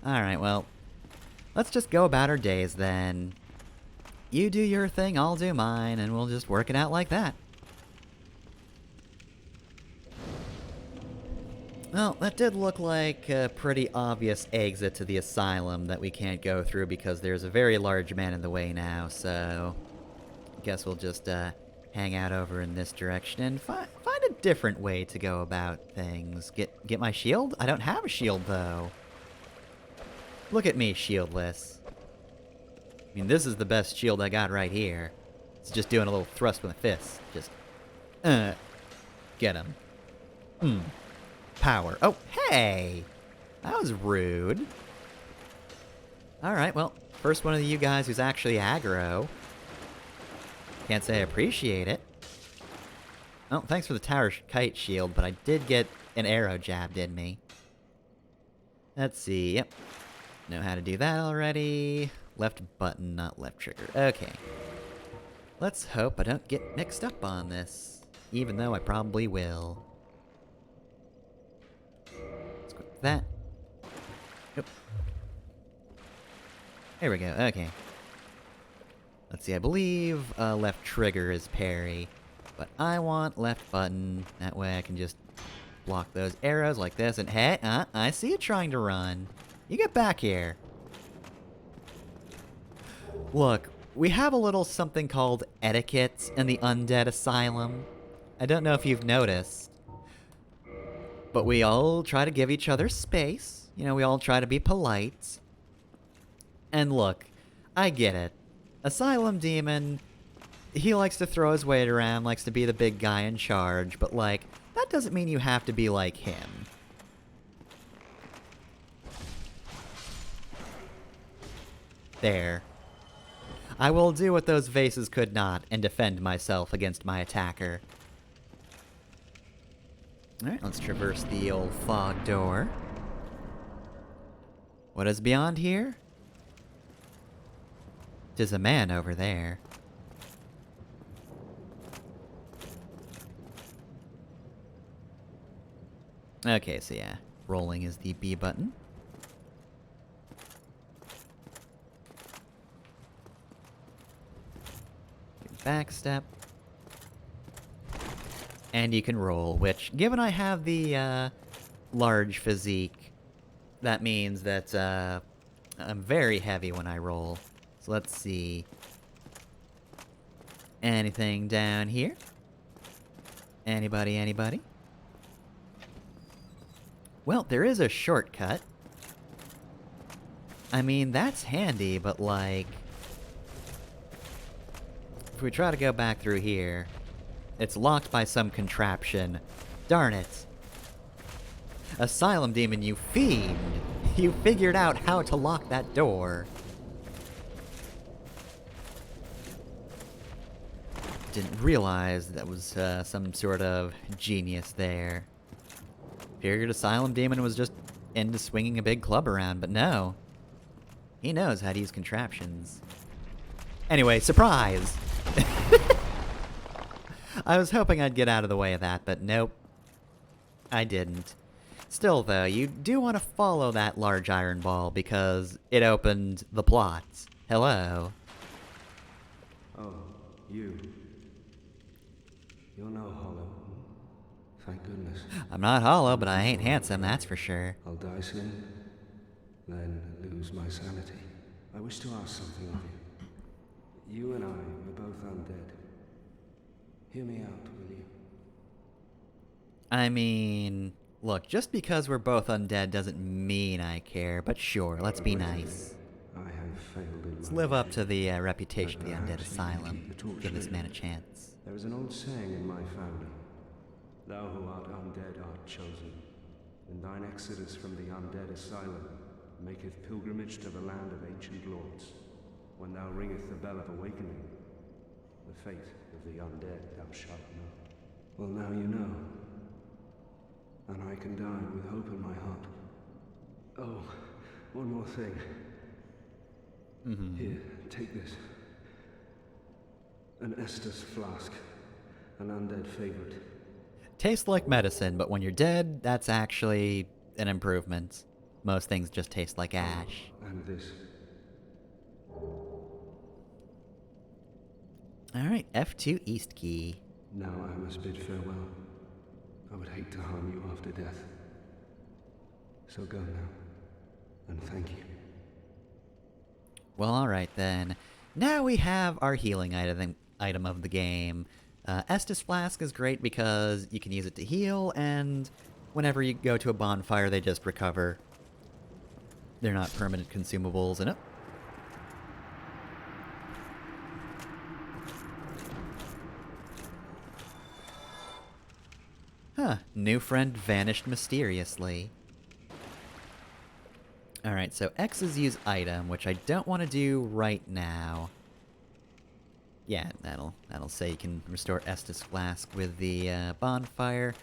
Alright, well, let's just go about our days, then. You do your thing, I'll do mine, and we'll just work it out like that. Well, that did look like a pretty obvious exit to the asylum that we can't go through because there's a very large man in the way now, so I guess we'll just hang out over in this direction and find a different way to go about things. Get my shield? I don't have a shield, though. Look at me, shieldless. I mean, this is the best shield I got right here. It's just doing a little thrust with a fist. Just, get him. Power. Oh, hey! That was rude. Alright, well, first one of you guys who's actually aggro. Can't say I appreciate it. Oh, thanks for the tower kite shield, but I did get an arrow jabbed in me. Let's see, yep. Know how to do that already. Left button, not left trigger. Okay. Let's hope I don't get mixed up on this, even though I probably will. That. Yep. There we go, okay. Let's see, I believe left trigger is parry, but I want left button. That way I can just block those arrows like this, and hey, I see you trying to run. You get back here. Look, we have a little something called etiquette in the Undead Asylum. I don't know if you've noticed. But we all try to give each other space. You know, we all try to be polite. And look, I get it. Asylum Demon, he likes to throw his weight around, likes to be the big guy in charge, but like, that doesn't mean you have to be like him. There. I will do what those vases could not and defend myself against my attacker. Alright, let's traverse the old fog door. What is beyond here? 'Tis a man over there. Okay, so yeah, rolling is the B button. Back step. And you can roll, which, given I have the large physique, that means that I'm very heavy when I roll. So let's see. Anything down here? Anybody, anybody? Well, there is a shortcut. I mean, that's handy, but like... if we try to go back through here, it's locked by some contraption. Darn it. Asylum Demon, you fiend! You figured out how to lock that door. Didn't realize that was some sort of genius there. Figured Asylum Demon was just into swinging a big club around, but no. He knows how to use contraptions. Anyway, surprise! I was hoping I'd get out of the way of that, but nope. I didn't. Still, though, you do want to follow that large iron ball because it opened the plot. Hello.
Oh, you. You're no hollow. Thank goodness.
I'm not hollow, but I ain't handsome, that's for sure.
I'll die soon, then lose my sanity. I wish to ask something of you. You and I were both undead. Hear me out, will you?
I mean, look, just because we're both undead doesn't mean I care, but sure, let's be nice.
I have failed in
Let's
my
live up
mission,
to the reputation of
but
the Undead
perhaps you can
Asylum.
keep the torch
Give this
lit.
man a chance.
There is an old saying in my family. Thou who art undead art chosen, and thine exodus from the Undead Asylum maketh pilgrimage to the land of ancient lords. When thou ringeth the bell of awakening, the fate of the undead thou shalt know. Well, now you know. And I can die with hope in my heart. Oh, one more thing. Here, take this. An Estus flask. An undead favorite.
Tastes like medicine, but when you're dead, that's actually an improvement. Most things just taste like ash.
And this.
Alright, F2 East key.
Now I must bid farewell. I would hate to harm you after death. So go now. And thank you.
Well, alright then. Now we have our healing item of the game. Estus Flask is great because you can use it to heal, and whenever you go to a bonfire, they just recover. They're not permanent consumables, and Huh, new friend vanished mysteriously. Alright, so X is use item, which I don't want to do right now. Yeah, that'll say you can restore Estus Flask with the bonfire.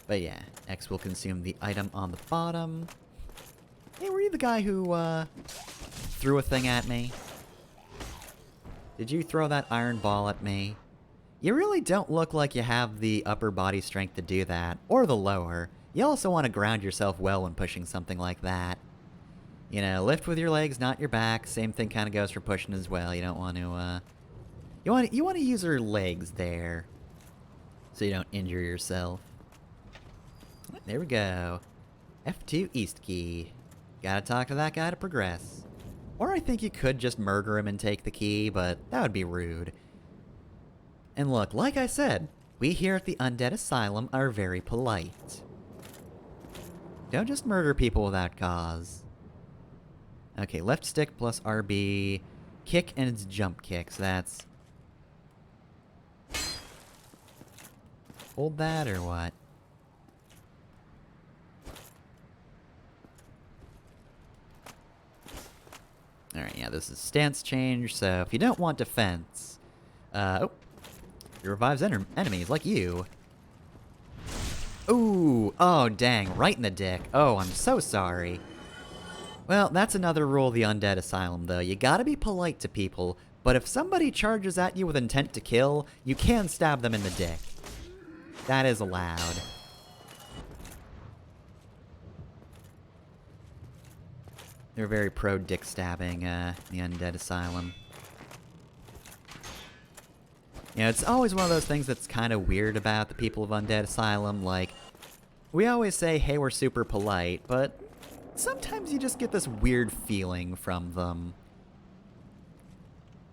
But yeah, X will consume the item on the bottom. Hey, were you the guy who threw a thing at me? Did you throw that iron ball at me? You really don't look like you have the upper body strength to do that, or the lower. You also want to ground yourself well when pushing something like that. You know, lift with your legs, not your back. Same thing kind of goes for pushing as well. You don't want to, you want to use your legs there, so you don't injure yourself. There we go. F2 East key. Gotta talk to that guy to progress. Or I think you could just murder him and take the key, but that would be rude. And look, like I said, we here at the Undead Asylum are very polite. Don't just murder people without cause. Okay, left stick plus RB, kick and it's jump kick, so that's... Hold that or what? Alright, yeah, this is stance change, so if you don't want defense... oh. It revives enemies like you. Ooh, Ooh, oh dang, right in the dick. Oh, I'm so sorry. Well, that's another rule of the Undead Asylum, though. You gotta be polite to people, but if somebody charges at you with intent to kill, you can stab them in the dick. That is allowed. They're very pro-dick stabbing, the Undead Asylum. You know, it's always one of those things that's kind of weird about the people of Undead Asylum. Like, we always say, hey, we're super polite, but sometimes you just get this weird feeling from them.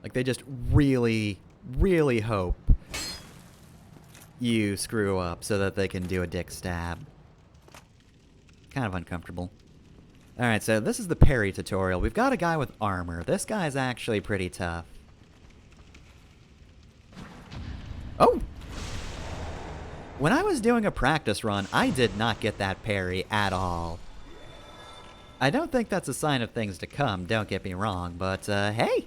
Like, they just really, really hope you screw up so that they can do a dick stab. Kind of uncomfortable. Alright, so this is the parry tutorial. We've got a guy with armor. This guy's actually pretty tough. Oh! When I was doing a practice run, I did not get that parry at all. I don't think that's a sign of things to come, don't get me wrong, but, hey!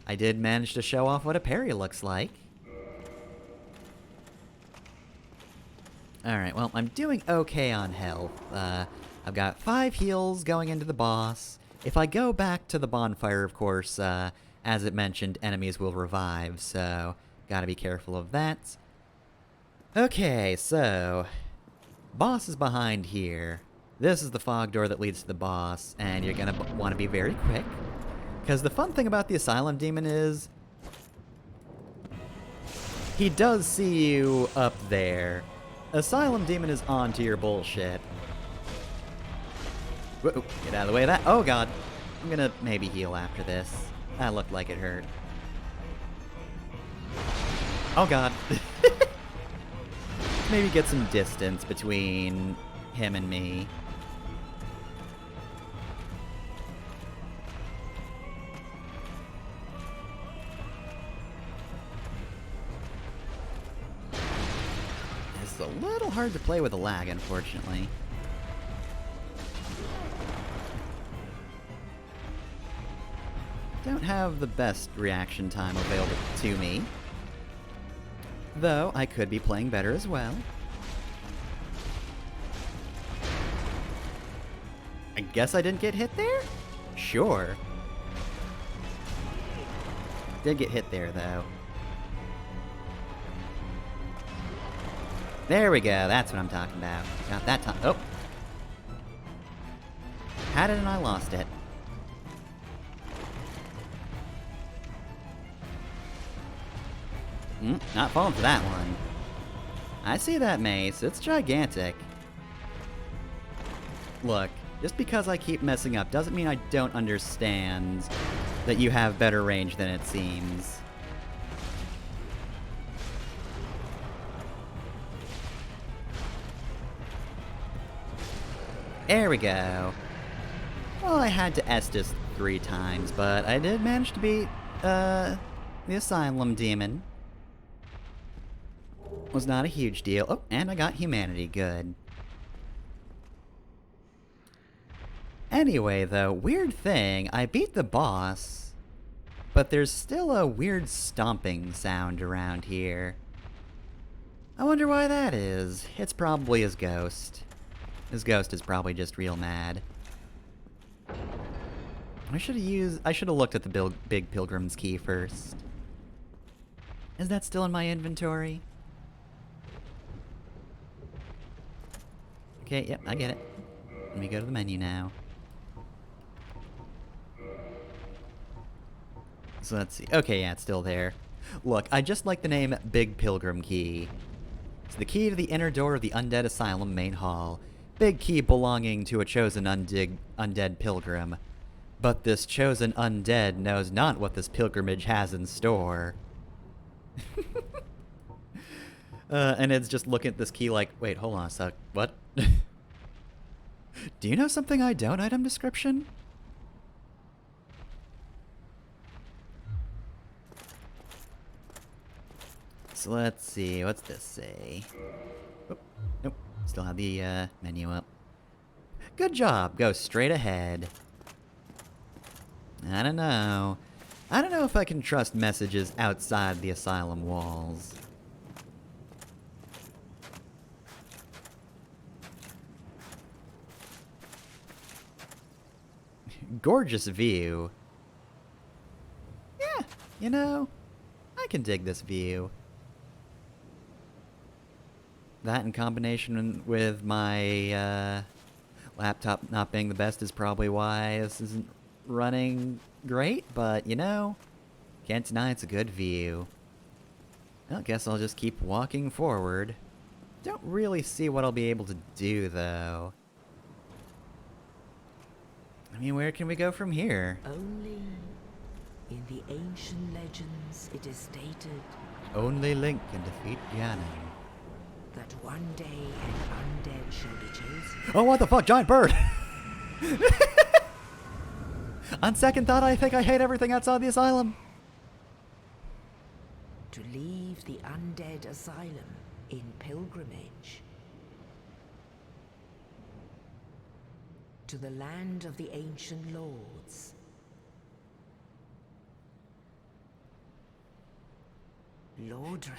I did manage to show off what a parry looks like. Alright, well, I'm doing okay on health. I've got 5 heals going into the boss. If I go back to the bonfire, of course, as it mentioned, enemies will revive, so gotta be careful of that. Okay, so boss is behind here. This is the fog door that leads to the boss, and you're gonna want to be very quick. Because the fun thing about the Asylum Demon is he does see you up there. Asylum Demon is onto your bullshit. Whoa, get out of the way of that. Oh god. I'm gonna maybe heal after this. That looked like it hurt. Oh god. Maybe get some distance between him and me. It's a little hard to play with a lag, unfortunately. Don't have the best reaction time available to me. Though, I could be playing better as well. I guess I didn't get hit there? Sure. Did get hit there, though. There we go, that's what I'm talking about. Got that time. Oh! Had it and I lost it. Not falling for that one. I see that mace. It's gigantic. Look, just because I keep messing up doesn't mean I don't understand that you have better range than it seems. There we go. Well, I had to Estus 3 times, but I did manage to beat, the Asylum Demon. Was not a huge deal. Oh, and I got humanity. Good. Anyway, though, weird thing. I beat the boss, but there's still a weird stomping sound around here. I wonder why that is. It's probably his ghost. His ghost is probably just real mad. I should have looked at the Big Pilgrim's Key first. Is that still in my inventory? Okay, yep, I get it. Let me go to the menu now. So let's see. Okay, yeah, it's still there. Look, I just like the name Big Pilgrim Key. It's the key to the inner door of the Undead Asylum main hall. Big key belonging to a chosen undead pilgrim. But this chosen undead knows not what this pilgrimage has in store. And it's just looking at this key like, wait, hold on a sec, what? Do you know something I don't? Item description? So let's see, what's this say? Oh, nope, still have the menu up. Good job, go straight ahead. I don't know. I don't know if I can trust messages outside the asylum walls. Gorgeous view. Yeah, you know, I can dig this view. That in combination with my laptop not being the best is probably why this isn't running great, but you know, can't deny it's a good view. I guess I'll just keep walking forward. Don't really see what I'll be able to do, though. I mean, where can we go from here?
Only in the ancient legends it is stated
Only Link can defeat Ganon.
that one day an undead shall be chosen.
Oh, what the fuck, giant bird! On second thought, I think I hate everything outside the asylum.
To leave the Undead Asylum in pilgrimage to the land of the ancient lords. Lordran.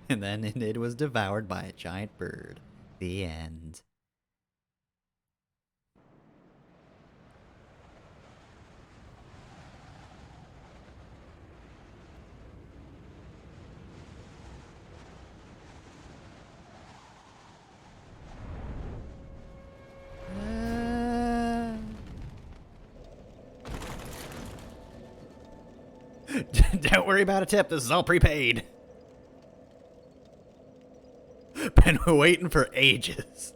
And then it was devoured by a giant bird. The end. Don't worry about a tip, this is all prepaid. Been waiting for ages.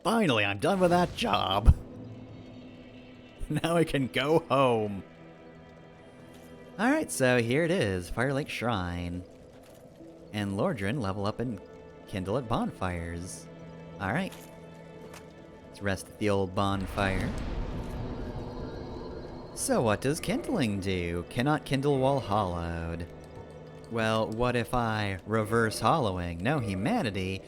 Finally, I'm done with that job. Now I can go home. Alright, so here it is, Firelink Shrine. And Lordran level up and kindle at bonfires. Alright. Let's rest at the old bonfire. So what does kindling do? Cannot kindle while hollowed. Well, what if I reverse hollowing? No humanity?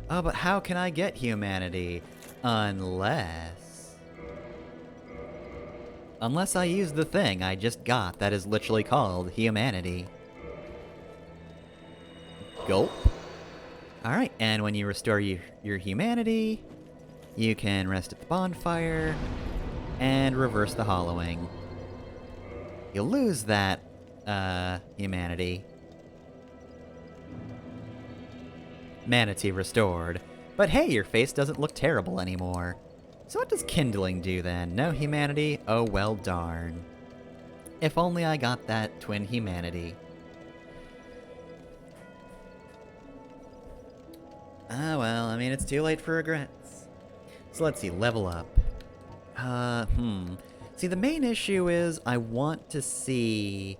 Oh, but how can I get humanity? Unless I use the thing I just got that is literally called humanity. Gulp. Alright, and when you restore your humanity, you can rest at the bonfire and reverse the hollowing. You'll lose that, humanity. Manatee restored. But hey, your face doesn't look terrible anymore. So what does kindling do then? No humanity? Oh well darn. If only I got that twin humanity. Ah well, I mean it's too late for regrets. So let's see, level up. See, the main issue is I want to see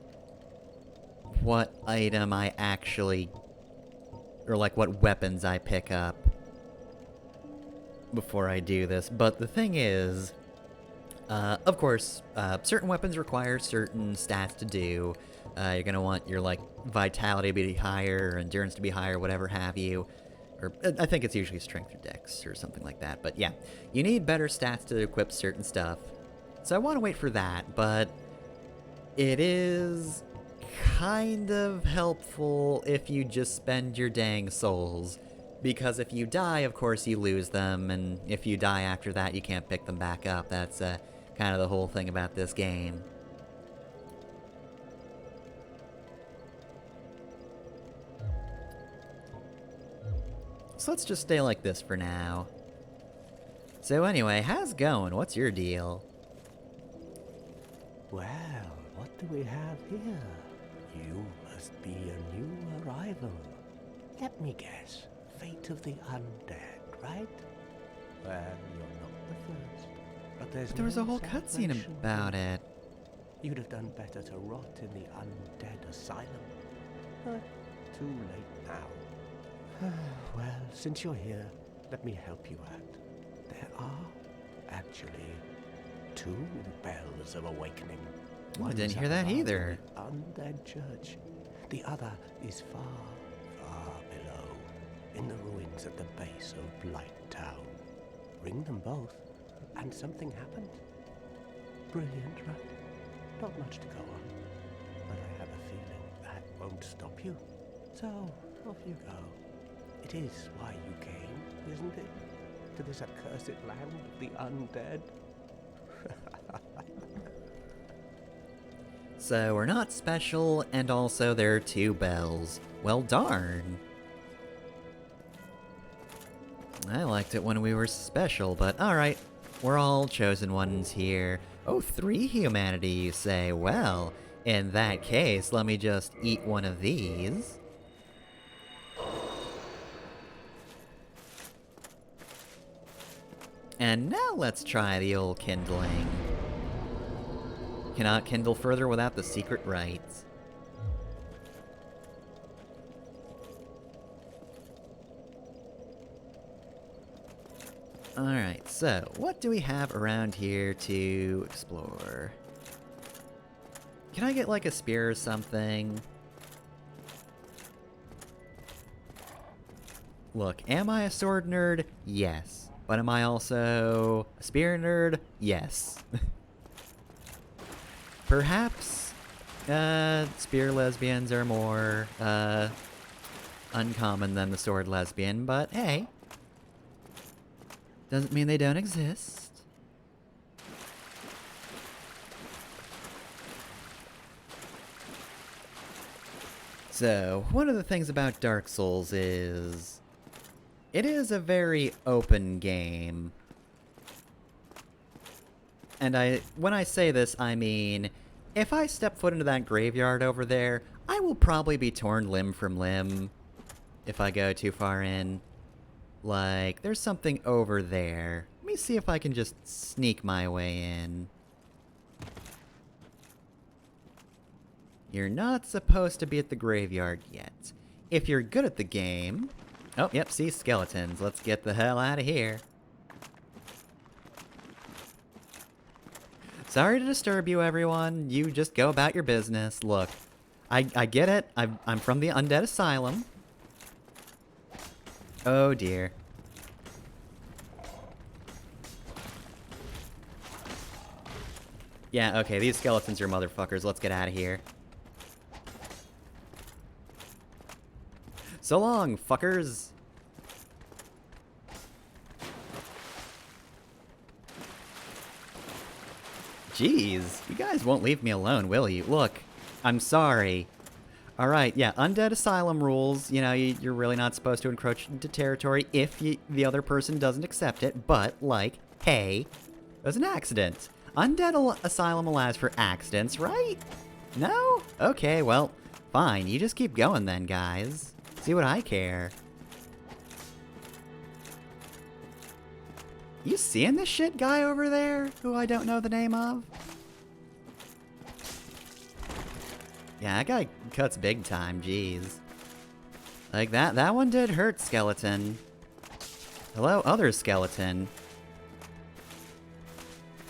what item I actually, or like what weapons I pick up before I do this. But the thing is, of course, certain weapons require certain stats to do. You're gonna want your like vitality to be higher, endurance to be higher, whatever have you. Or I think it's usually strength or dex or something like that. But yeah, you need better stats to equip certain stuff. So I want to wait for that, but it is kind of helpful if you just spend your dang souls. Because if you die, of course, you lose them, and if you die after that, you can't pick them back up. That's kind of the whole thing about this game. So let's just stay like this for now. So anyway, how's it going? What's your deal?
Well, what do we have here? You must be a new arrival. Let me guess. Fate of the undead, right? Well, you're not the first. But
There was
no
a whole cutscene
celebration.
about it.
You'd have done better to rot in the Undead Asylum. But too late now. Well, since you're here, let me help you out. There are actually 2 bells of awakening.
Oh, I
One's
didn't hear
up
that
above in
either.
the Undead Church. The other is far, far below, in the ruins at the base of Blight Town. Ring them both, and something happens. Brilliant, right? Not much to go on, but I have a feeling that won't stop you. So, off you go. It is why you came, isn't it? To this accursed land of the undead?
so we're not special, and also there are 2 bells. Well, darn. I liked it when we were special, but alright. We're all chosen ones here. Oh, 3 humanity, you say? Well, in that case, let me just eat one of these. And now let's try the old kindling. Cannot kindle further without the secret rites. Alright, so what do we have around here to explore? Can I get like a spear or something? Look, am I a sword nerd? Yes. But am I also a spear nerd? Yes. Perhaps spear lesbians are more uncommon than the sword lesbian, but hey. Doesn't mean they don't exist. So, one of the things about Dark Souls is it is a very open game. And when I say this, I mean, if I step foot into that graveyard over there, I will probably be torn limb from limb if I go too far in. Like, there's something over there. Let me see if I can just sneak my way in. You're not supposed to be at the graveyard yet. If you're good at the game... Oh, yep, see, skeletons. Let's get the hell out of here. Sorry to disturb you, everyone. You just go about your business. Look, I get it. I'm from the Undead Asylum. Oh, dear. Yeah, okay, these skeletons are motherfuckers. Let's get out of here. So long, fuckers! Jeez, you guys won't leave me alone, will you? Look, I'm sorry. Alright, yeah, Undead Asylum rules. You know, you're really not supposed to encroach into territory if the other person doesn't accept it, but, like, hey, it was an accident. Undead Asylum allows for accidents, right? No? Okay, well, fine. You just keep going then, guys. See what I care. You seeing this shit guy over there, who I don't know the name of? Yeah, that guy cuts big time, jeez. Like, that one did hurt, skeleton. Hello, other skeleton.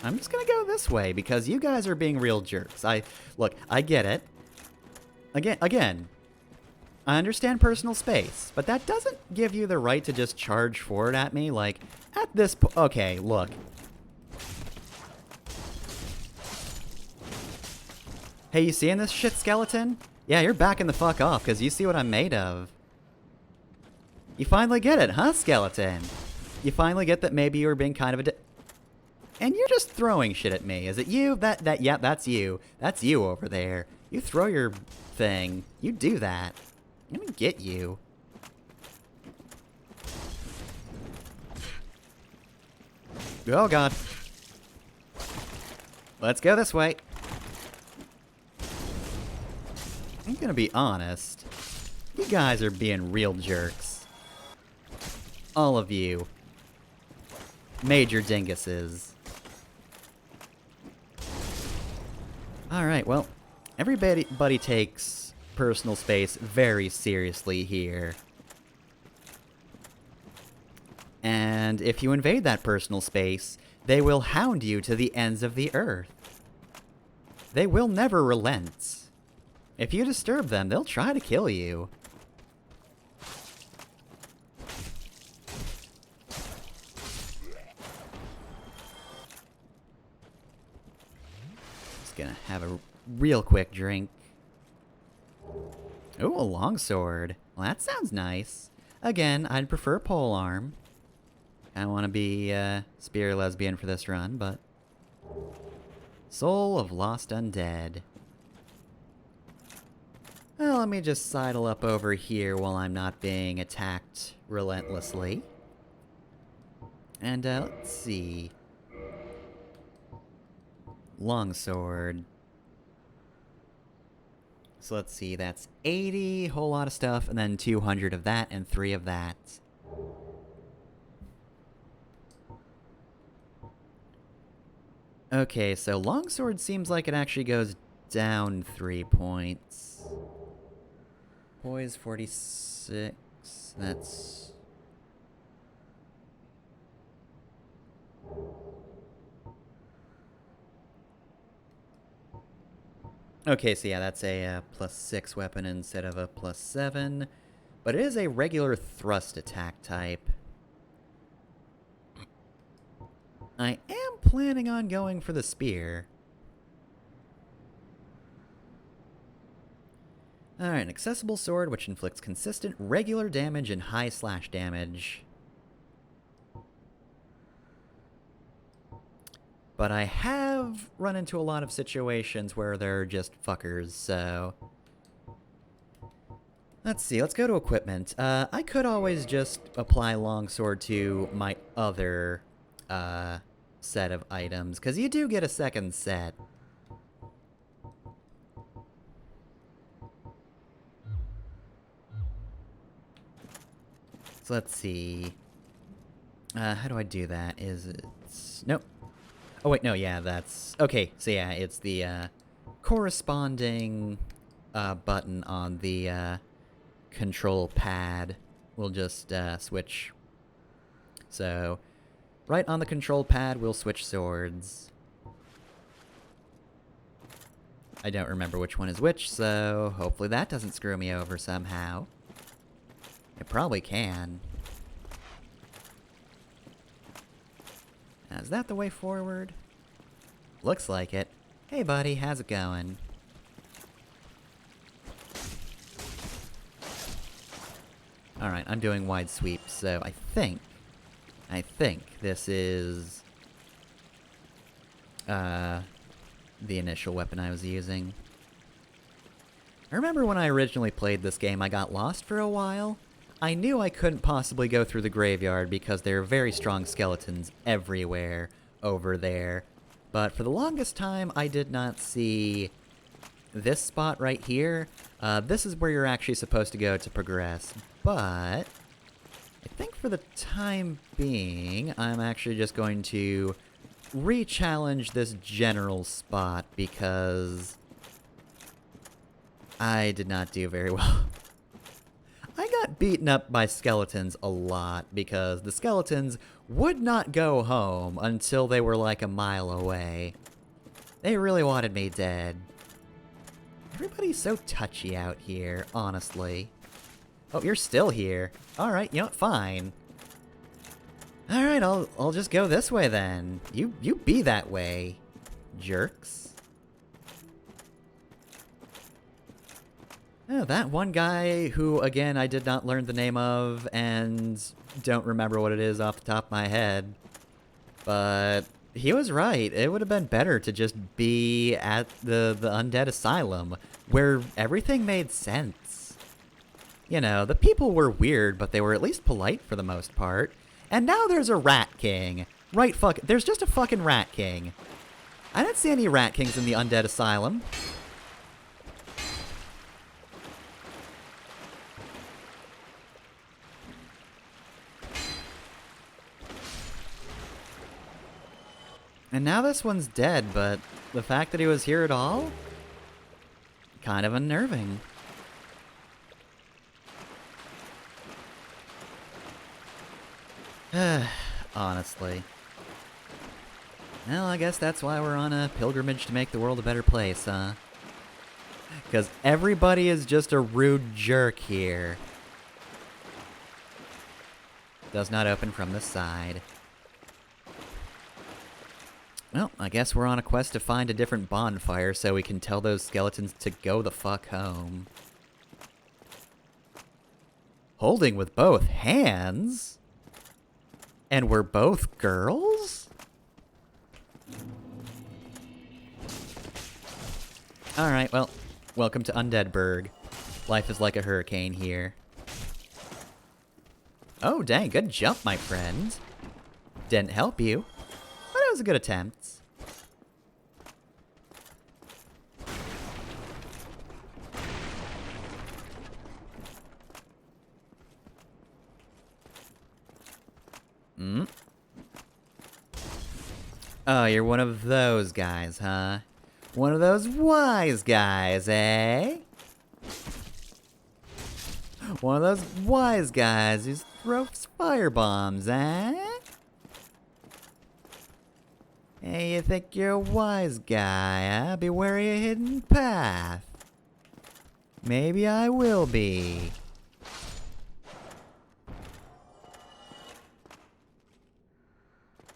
I'm just gonna go this way, because you guys are being real jerks. Look, I get it. Again, I understand personal space, but that doesn't give you the right to just charge forward at me, like, at this okay, look. Hey, you seeing this shit, skeleton? Yeah, you're backing the fuck off, because you see what I'm made of. You finally get it, huh, skeleton? You finally get that maybe you were being kind of a and you're just throwing shit at me. Is it you? Yeah, that's you. That's you over there. You throw your thing. You do that. I'm gonna get you. Oh, God. Let's go this way. I'm gonna be honest. You guys are being real jerks. All of you. Major dinguses. Alright, well, everybody takes personal space very seriously here. And if you invade that personal space, they will hound you to the ends of the earth. They will never relent. If you disturb them, they'll try to kill you. Just gonna have a real quick drink. Oh, a longsword. Well, that sounds nice. Again, I'd prefer polearm. I want to be spear lesbian for this run, but... Soul of Lost Undead. let me just sidle up over here while I'm not being attacked relentlessly. And, let's see. Longsword. So let's see, that's 80, whole lot of stuff, and then 200 of that, and 3 of that. Okay, so longsword seems like it actually goes down 3 points. Poise 46, that's... Okay, so yeah, that's a +6 weapon instead of a +7. But it is a regular thrust attack type. I am planning on going for the spear. Alright, an accessible sword which inflicts consistent regular damage and high slash damage. But I have run into a lot of situations where they're just fuckers, so... Let's see, let's go to equipment. I could always just apply longsword to my other set of items, because you do get a second set. So let's see. How do I do that? Is it... Nope. Oh wait, no, yeah, that's... Okay, so yeah, it's the corresponding button on the control pad. We'll just switch. So, right on the control pad, we'll switch swords. I don't remember which one is which, so hopefully that doesn't screw me over somehow. It probably can. Is that the way forward? Looks like it. Hey buddy, how's it going? Alright, I'm doing wide sweep, so I think this is the initial weapon I was using. I remember when I originally played this game, I got lost for a while. I knew I couldn't possibly go through the graveyard because there are very strong skeletons everywhere over there. But for the longest time, I did not see this spot right here. This is where you're actually supposed to go to progress. But I think for the time being, I'm actually just going to re-challenge this general spot because I did not do very well. I got beaten up by skeletons a lot because the skeletons would not go home until they were like a mile away. They really wanted me dead. Everybody's so touchy out here, honestly. Oh, you're still here. Alright, you know what, fine. Alright, I'll just go this way then. You be that way, jerks. Oh, that one guy who, again, I did not learn the name of and don't remember what it is off the top of my head. But he was right. It would have been better to just be at the Undead Asylum, where everything made sense. You know, the people were weird, but they were at least polite for the most part. And now there's a Rat King. Right, there's just a fucking Rat King. I didn't see any Rat Kings in the Undead Asylum. And now this one's dead, but the fact that he was here at all? Kind of unnerving. Honestly. Well, I guess that's why we're on a pilgrimage to make the world a better place, huh? Because everybody is just a rude jerk here. Does not open from the side. Well, I guess we're on a quest to find a different bonfire so we can tell those skeletons to go the fuck home. Holding with both hands? And we're both girls? Alright, well, welcome to Undead Burg. Life is like a hurricane here. Oh, dang, good jump, my friend. Didn't help you, but it was a good attempt. Hmm? Oh, you're one of those guys, huh? One of those wise guys, eh? One of those wise guys who throws firebombs, eh? Hey, you think you're a wise guy, huh? Be wary of hidden path. Maybe I will be.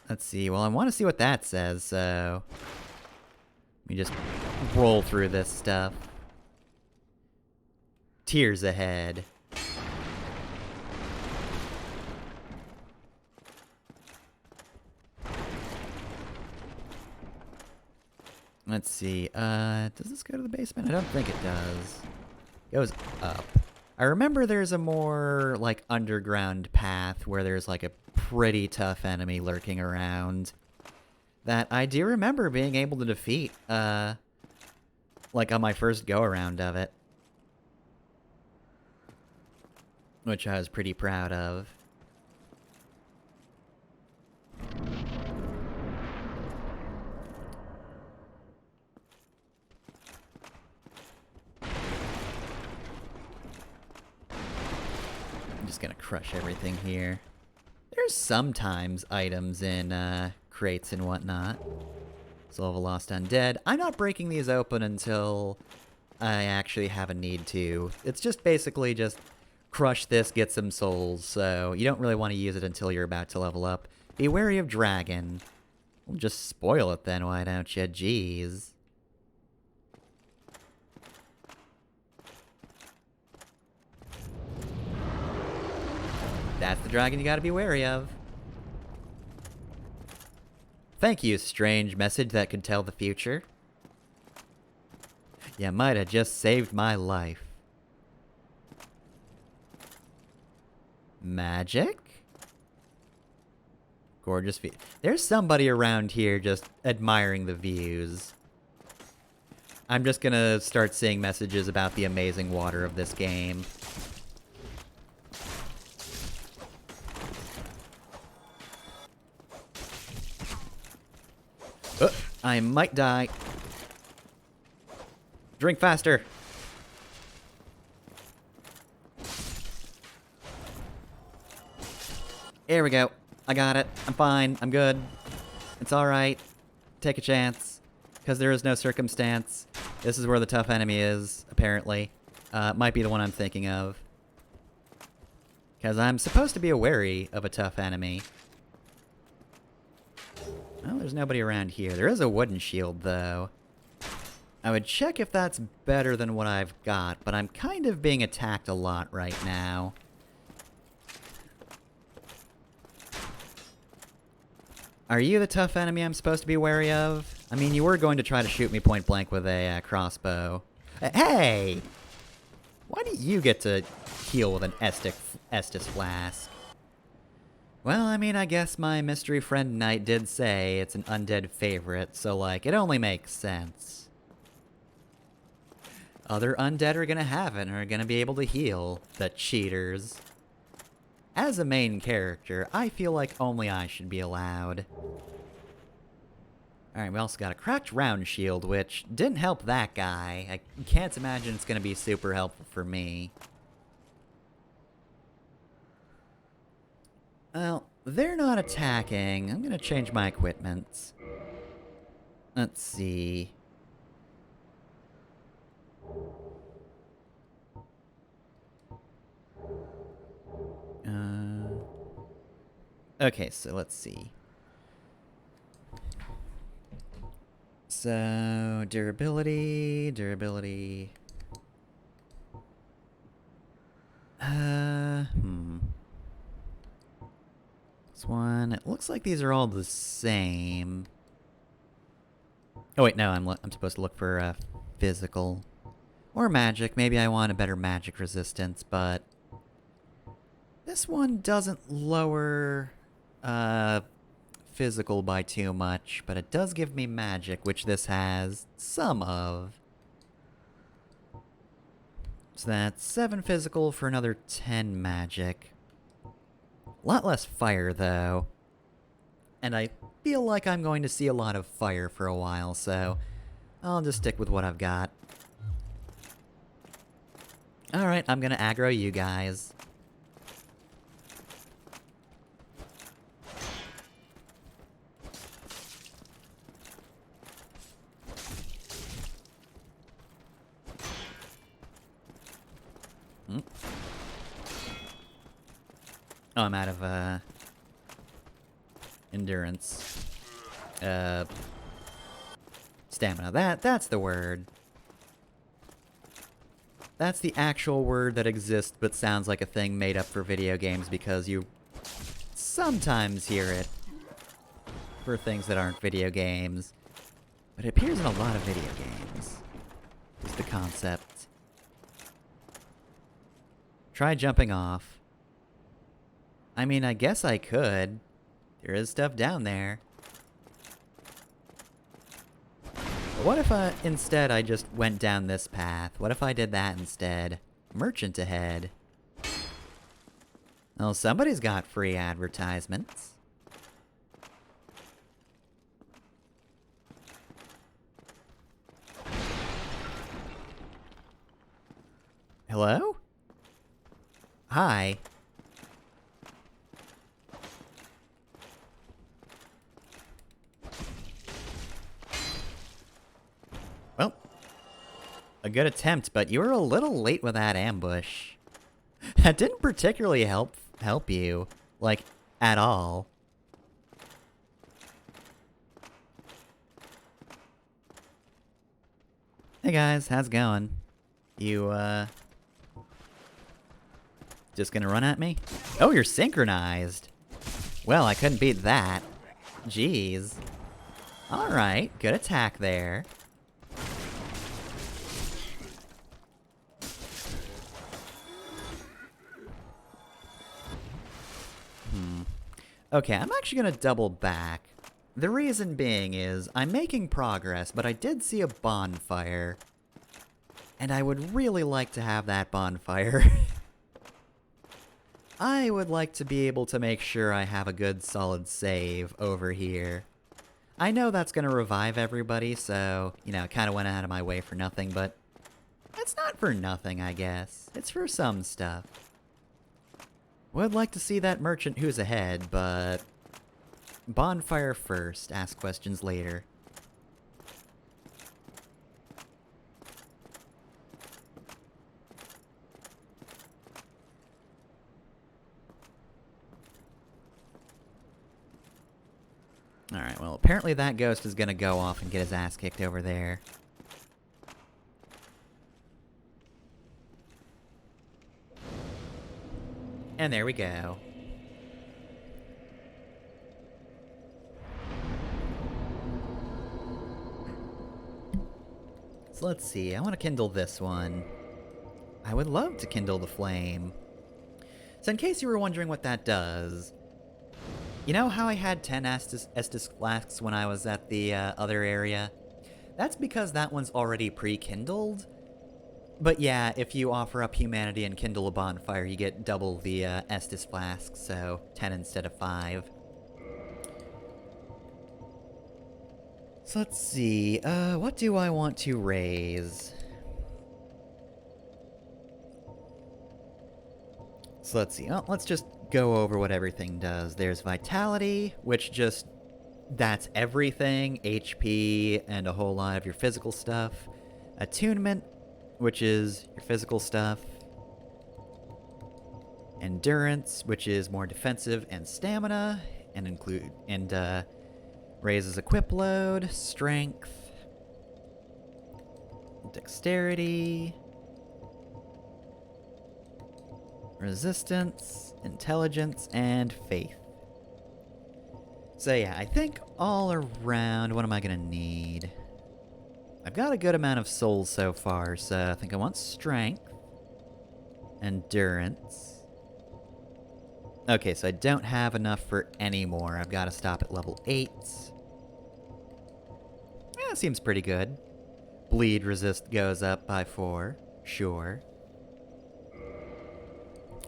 Let's see, well, I want to see what that says, so... Let me just roll through this stuff. Tears ahead. Let's see, does this go to the basement? I don't think it does. It goes up. I remember there's a more, like, underground path where there's, like, a pretty tough enemy lurking around that I do remember being able to defeat, like, on my first go-around of it. Which I was pretty proud of. I'm just gonna crush everything here. There's sometimes items in crates and whatnot. Soul of a Lost Undead. I'm not breaking these open until I actually have a need to. It's just basically just crush this, get some souls, so you don't really want to use it until you're about to level up. Be wary of dragon. Well, just spoil it then, why don't you? Jeez. That's the dragon you gotta be wary of. Thank you, strange message that could tell the future. You might have just saved my life. Magic? Gorgeous view. There's somebody around here just admiring the views. I'm just gonna start seeing messages about the amazing water of this game. I might die. Drink faster. There we go. I got it. I'm fine. I'm good. It's alright. Take a chance. Because there is no circumstance. This is where the tough enemy is, apparently. Might be the one I'm thinking of. Because I'm supposed to be wary of a tough enemy. Well, there's nobody around here. There is a wooden shield, though. I would check if that's better than what I've got, but I'm kind of being attacked a lot right now. Are you the tough enemy I'm supposed to be wary of? I mean, you were going to try to shoot me point blank with a crossbow. Hey! Why do you get to heal with an Estus flask? Well, I mean, I guess my mystery friend Knight did say it's an undead favorite, so, like, it only makes sense. Other undead are gonna have it and are gonna be able to heal. The cheaters. As a main character, I feel like only I should be allowed. Alright, we also got a cracked round shield, which didn't help that guy. I can't imagine it's gonna be super helpful for me. Well, they're not attacking. I'm gonna change my equipment. Let's see. Okay, so let's see. So, durability. This one, it looks like these are all the same. Oh wait, no, I'm supposed to look for physical. Or magic. Maybe I want a better magic resistance, but this one doesn't lower physical by too much, but it does give me magic, which this has some of. So that's 7 physical for another 10 magic. A lot less fire, though. And I feel like I'm going to see a lot of fire for a while, so I'll just stick with what I've got. Alright, I'm gonna aggro you guys. Oh, I'm out of, endurance. Stamina. That's the word. That's the actual word that exists but sounds like a thing made up for video games because you sometimes hear it for things that aren't video games. But it appears in a lot of video games. Is the concept. Try jumping off. I mean, I guess I could. There is stuff down there. But what if instead I just went down this path? What if I did that instead? Merchant ahead. Well, somebody's got free advertisements. Hello? Hi. Well, a good attempt, but you were a little late with that ambush. That didn't particularly help you, like, at all. Hey guys, how's it going? You, just gonna run at me? Oh, you're synchronized! Well, I couldn't beat that. Jeez. Alright, good attack there. Okay, I'm actually gonna double back. The reason being is, I'm making progress, but I did see a bonfire. And I would really like to have that bonfire. I would like to be able to make sure I have a good solid save over here. I know that's gonna revive everybody, so, you know, kinda went out of my way for nothing, but it's not for nothing, I guess. It's for some stuff. Would like to see that merchant who's ahead, but bonfire first, ask questions later. Alright, well, apparently that ghost is gonna go off and get his ass kicked over there. And there we go. So let's see, I want to kindle this one. I would love to kindle the flame. So in case you were wondering what that does, you know how I had 10 Estus flasks when I was at the other area? That's because that one's already pre-kindled. But yeah, if you offer up humanity and kindle a bonfire, you get double the Estus flasks, so 10 instead of 5. So let's see, what do I want to raise? So let's see, let's just go over what everything does. There's Vitality, which just, that's everything, HP and a whole lot of your physical stuff. Attunement, which is your physical stuff. Endurance, which is more defensive and stamina, and raises equip load, strength, dexterity, resistance, intelligence, and faith. So yeah, I think all around, what am I gonna need? I've got a good amount of souls so far, so I think I want strength. Endurance. Okay, so I don't have enough for any more. I've got to stop at level 8. Yeah, seems pretty good. Bleed resist goes up by 4. Sure.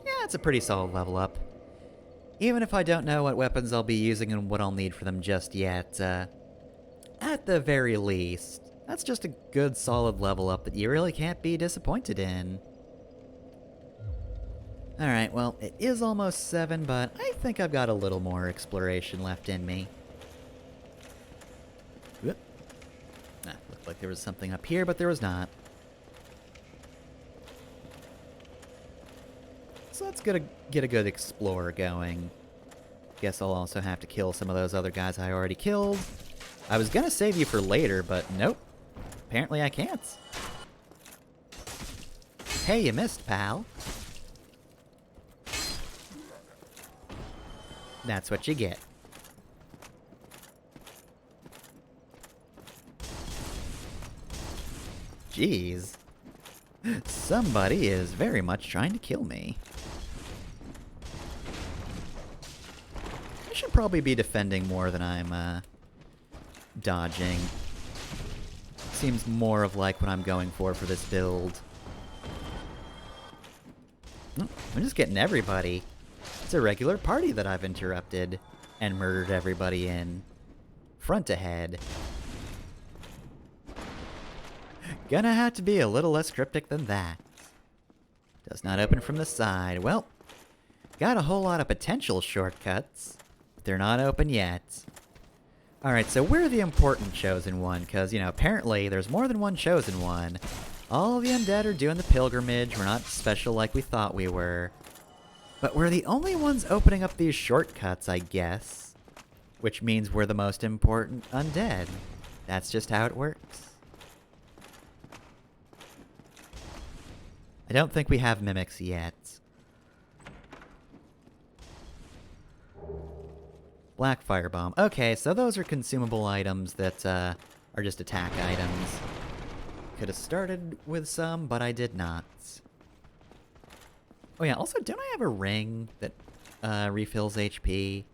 Yeah, it's a pretty solid level up. Even if I don't know what weapons I'll be using and what I'll need for them just yet, at the very least, that's just a good solid level up that you really can't be disappointed in. Alright, well, it is almost 7, but I think I've got a little more exploration left in me. Whoop. Looked like there was something up here, but there was not. So let's get a good explorer going. Guess I'll also have to kill some of those other guys I already killed. I was gonna save you for later, but nope. Apparently I can't. Hey, you missed, pal. That's what you get. Jeez. Somebody is very much trying to kill me. I should probably be defending more than I'm, dodging. Seems more of like what I'm going for this build. Oh, I'm just getting everybody. It's a regular party that I've interrupted and murdered everybody in. Front ahead. Gonna have to be a little less cryptic than that. Does not open from the side. Well, got a whole lot of potential shortcuts. But they're not open yet. Alright, so we're the important chosen one, because, you know, apparently there's more than one chosen one. All the undead are doing the pilgrimage. We're not special like we thought we were. But we're the only ones opening up these shortcuts, I guess. Which means we're the most important undead. That's just how it works. I don't think we have mimics yet. Black Firebomb. Okay, so those are consumable items that are just attack items. Could have started with some, but I did not. Oh yeah, also, don't I have a ring that refills HP?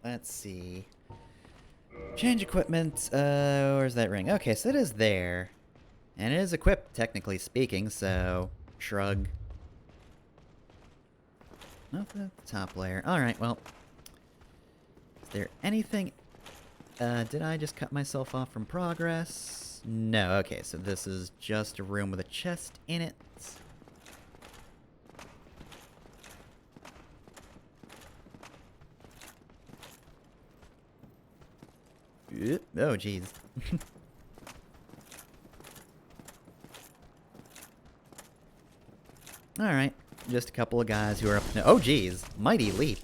Let's see. Change equipment. Where's that ring? Okay, so it is there. And it is equipped, technically speaking, so... Shrug. Nothing at the top layer. Alright, well... Is there anything... did I just cut myself off from progress? No, okay, so this is just a room with a chest in it. Oh, jeez. Alright, just a couple of guys who are up... Oh, jeez. Mighty leap.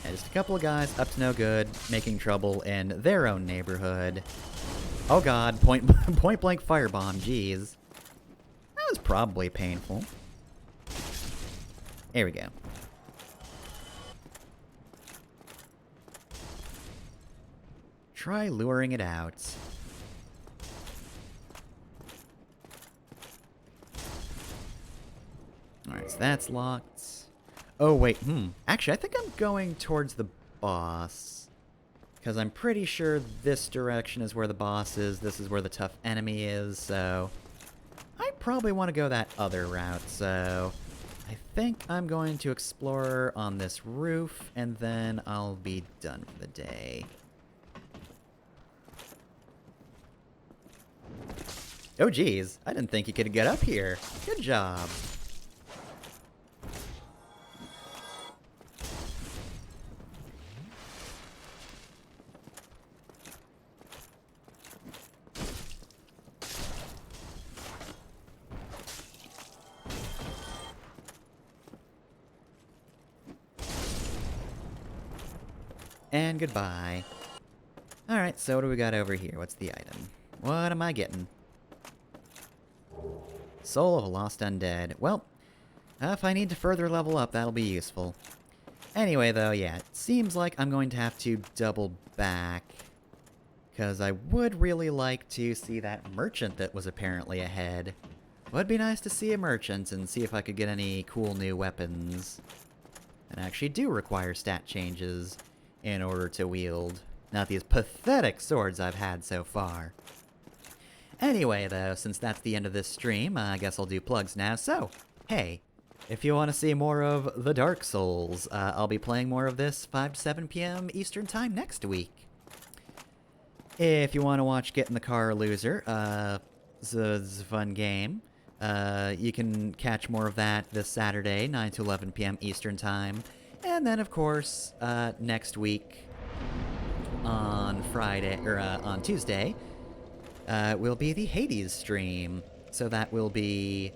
Yeah, just a couple of guys up to no good, making trouble in their own neighborhood. Oh god, point blank firebomb, jeez. That was probably painful. There we go. Try luring it out. Alright, so that's locked. Oh, wait, Actually, I think I'm going towards the boss. Because I'm pretty sure this direction is where the boss is, this is where the tough enemy is, so... I probably want to go that other route, so... I think I'm going to explore on this roof, and then I'll be done for the day. Oh, geez. I didn't think you could get up here. Good job. And goodbye. Alright, so what do we got over here? What's the item? What am I getting? Soul of a Lost Undead. Well, if I need to further level up, that'll be useful. Anyway, though, yeah, it seems like I'm going to have to double back. Because I would really like to see that merchant that was apparently ahead. Would be nice to see a merchant and see if I could get any cool new weapons that actually do require stat changes in order to wield. Not these pathetic swords I've had so far. Anyway, though, since that's the end of this stream, I guess I'll do plugs now. So, hey, if you want to see more of the Dark Souls, I'll be playing more of this 5 to 7 p.m. Eastern Time next week. If you want to watch Get in the Car Loser, it's a fun game. You can catch more of that this Saturday, 9 to 11 p.m. Eastern Time. And then, of course, next week on Friday, or on Tuesday, will be the Hades stream. So that will be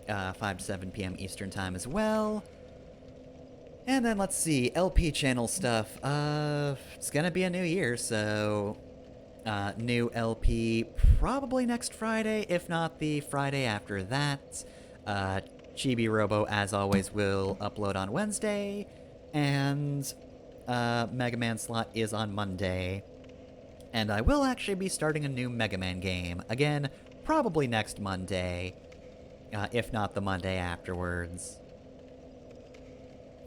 5 to 7 p.m. Eastern Time as well. And then, let's see, LP channel stuff. It's gonna be a new year, so... new LP probably next Friday, if not the Friday after that. Chibi Robo, as always, will upload on Wednesday, and Mega Man slot is on Monday. And I will actually be starting a new Mega Man game. Again, probably next Monday, if not the Monday afterwards.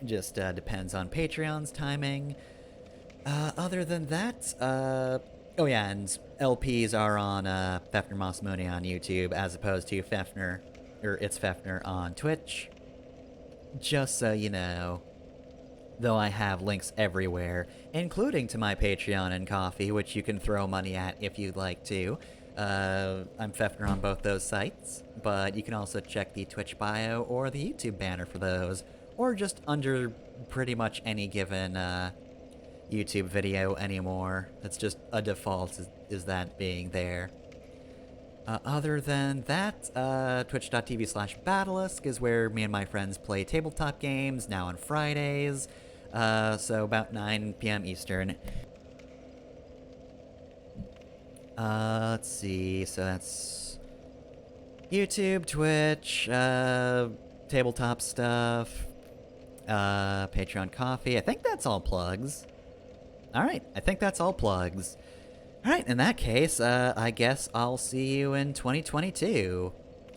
Just depends on Patreon's timing. Other than that, oh yeah, and LPs are on Fefner Moss Mooney on YouTube, as opposed to Fefner, or It's Fefner on Twitch. Just so you know. Though I have links everywhere, including to my Patreon and Coffee, which you can throw money at if you'd like to. I'm Fefner on both those sites, but you can also check the Twitch bio or the YouTube banner for those, or just under pretty much any given YouTube video anymore. That's just a default, is that being there. Other than that, twitch.tv/Batalisk is where me and my friends play tabletop games, now on Fridays, so about 9 p.m. Eastern. Let's see, so that's YouTube, Twitch, tabletop stuff, Patreon, Coffee. I think that's all plugs. Alright, I think that's all plugs. Alright, in that case, I guess I'll see you in 2022.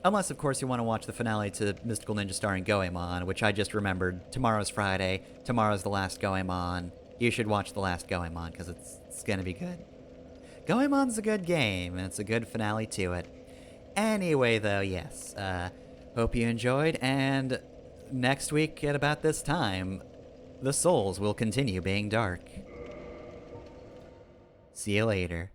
Unless, of course, you want to watch the finale to Mystical Ninja starring Goemon, which I just remembered. Tomorrow's Friday. Tomorrow's the last Goemon. You should watch the last Goemon, because it's gonna be good. Goemon's a good game, and it's a good finale to it. Anyway, though, yes. Hope you enjoyed, and next week at about this time, the souls will continue being dark. See you later.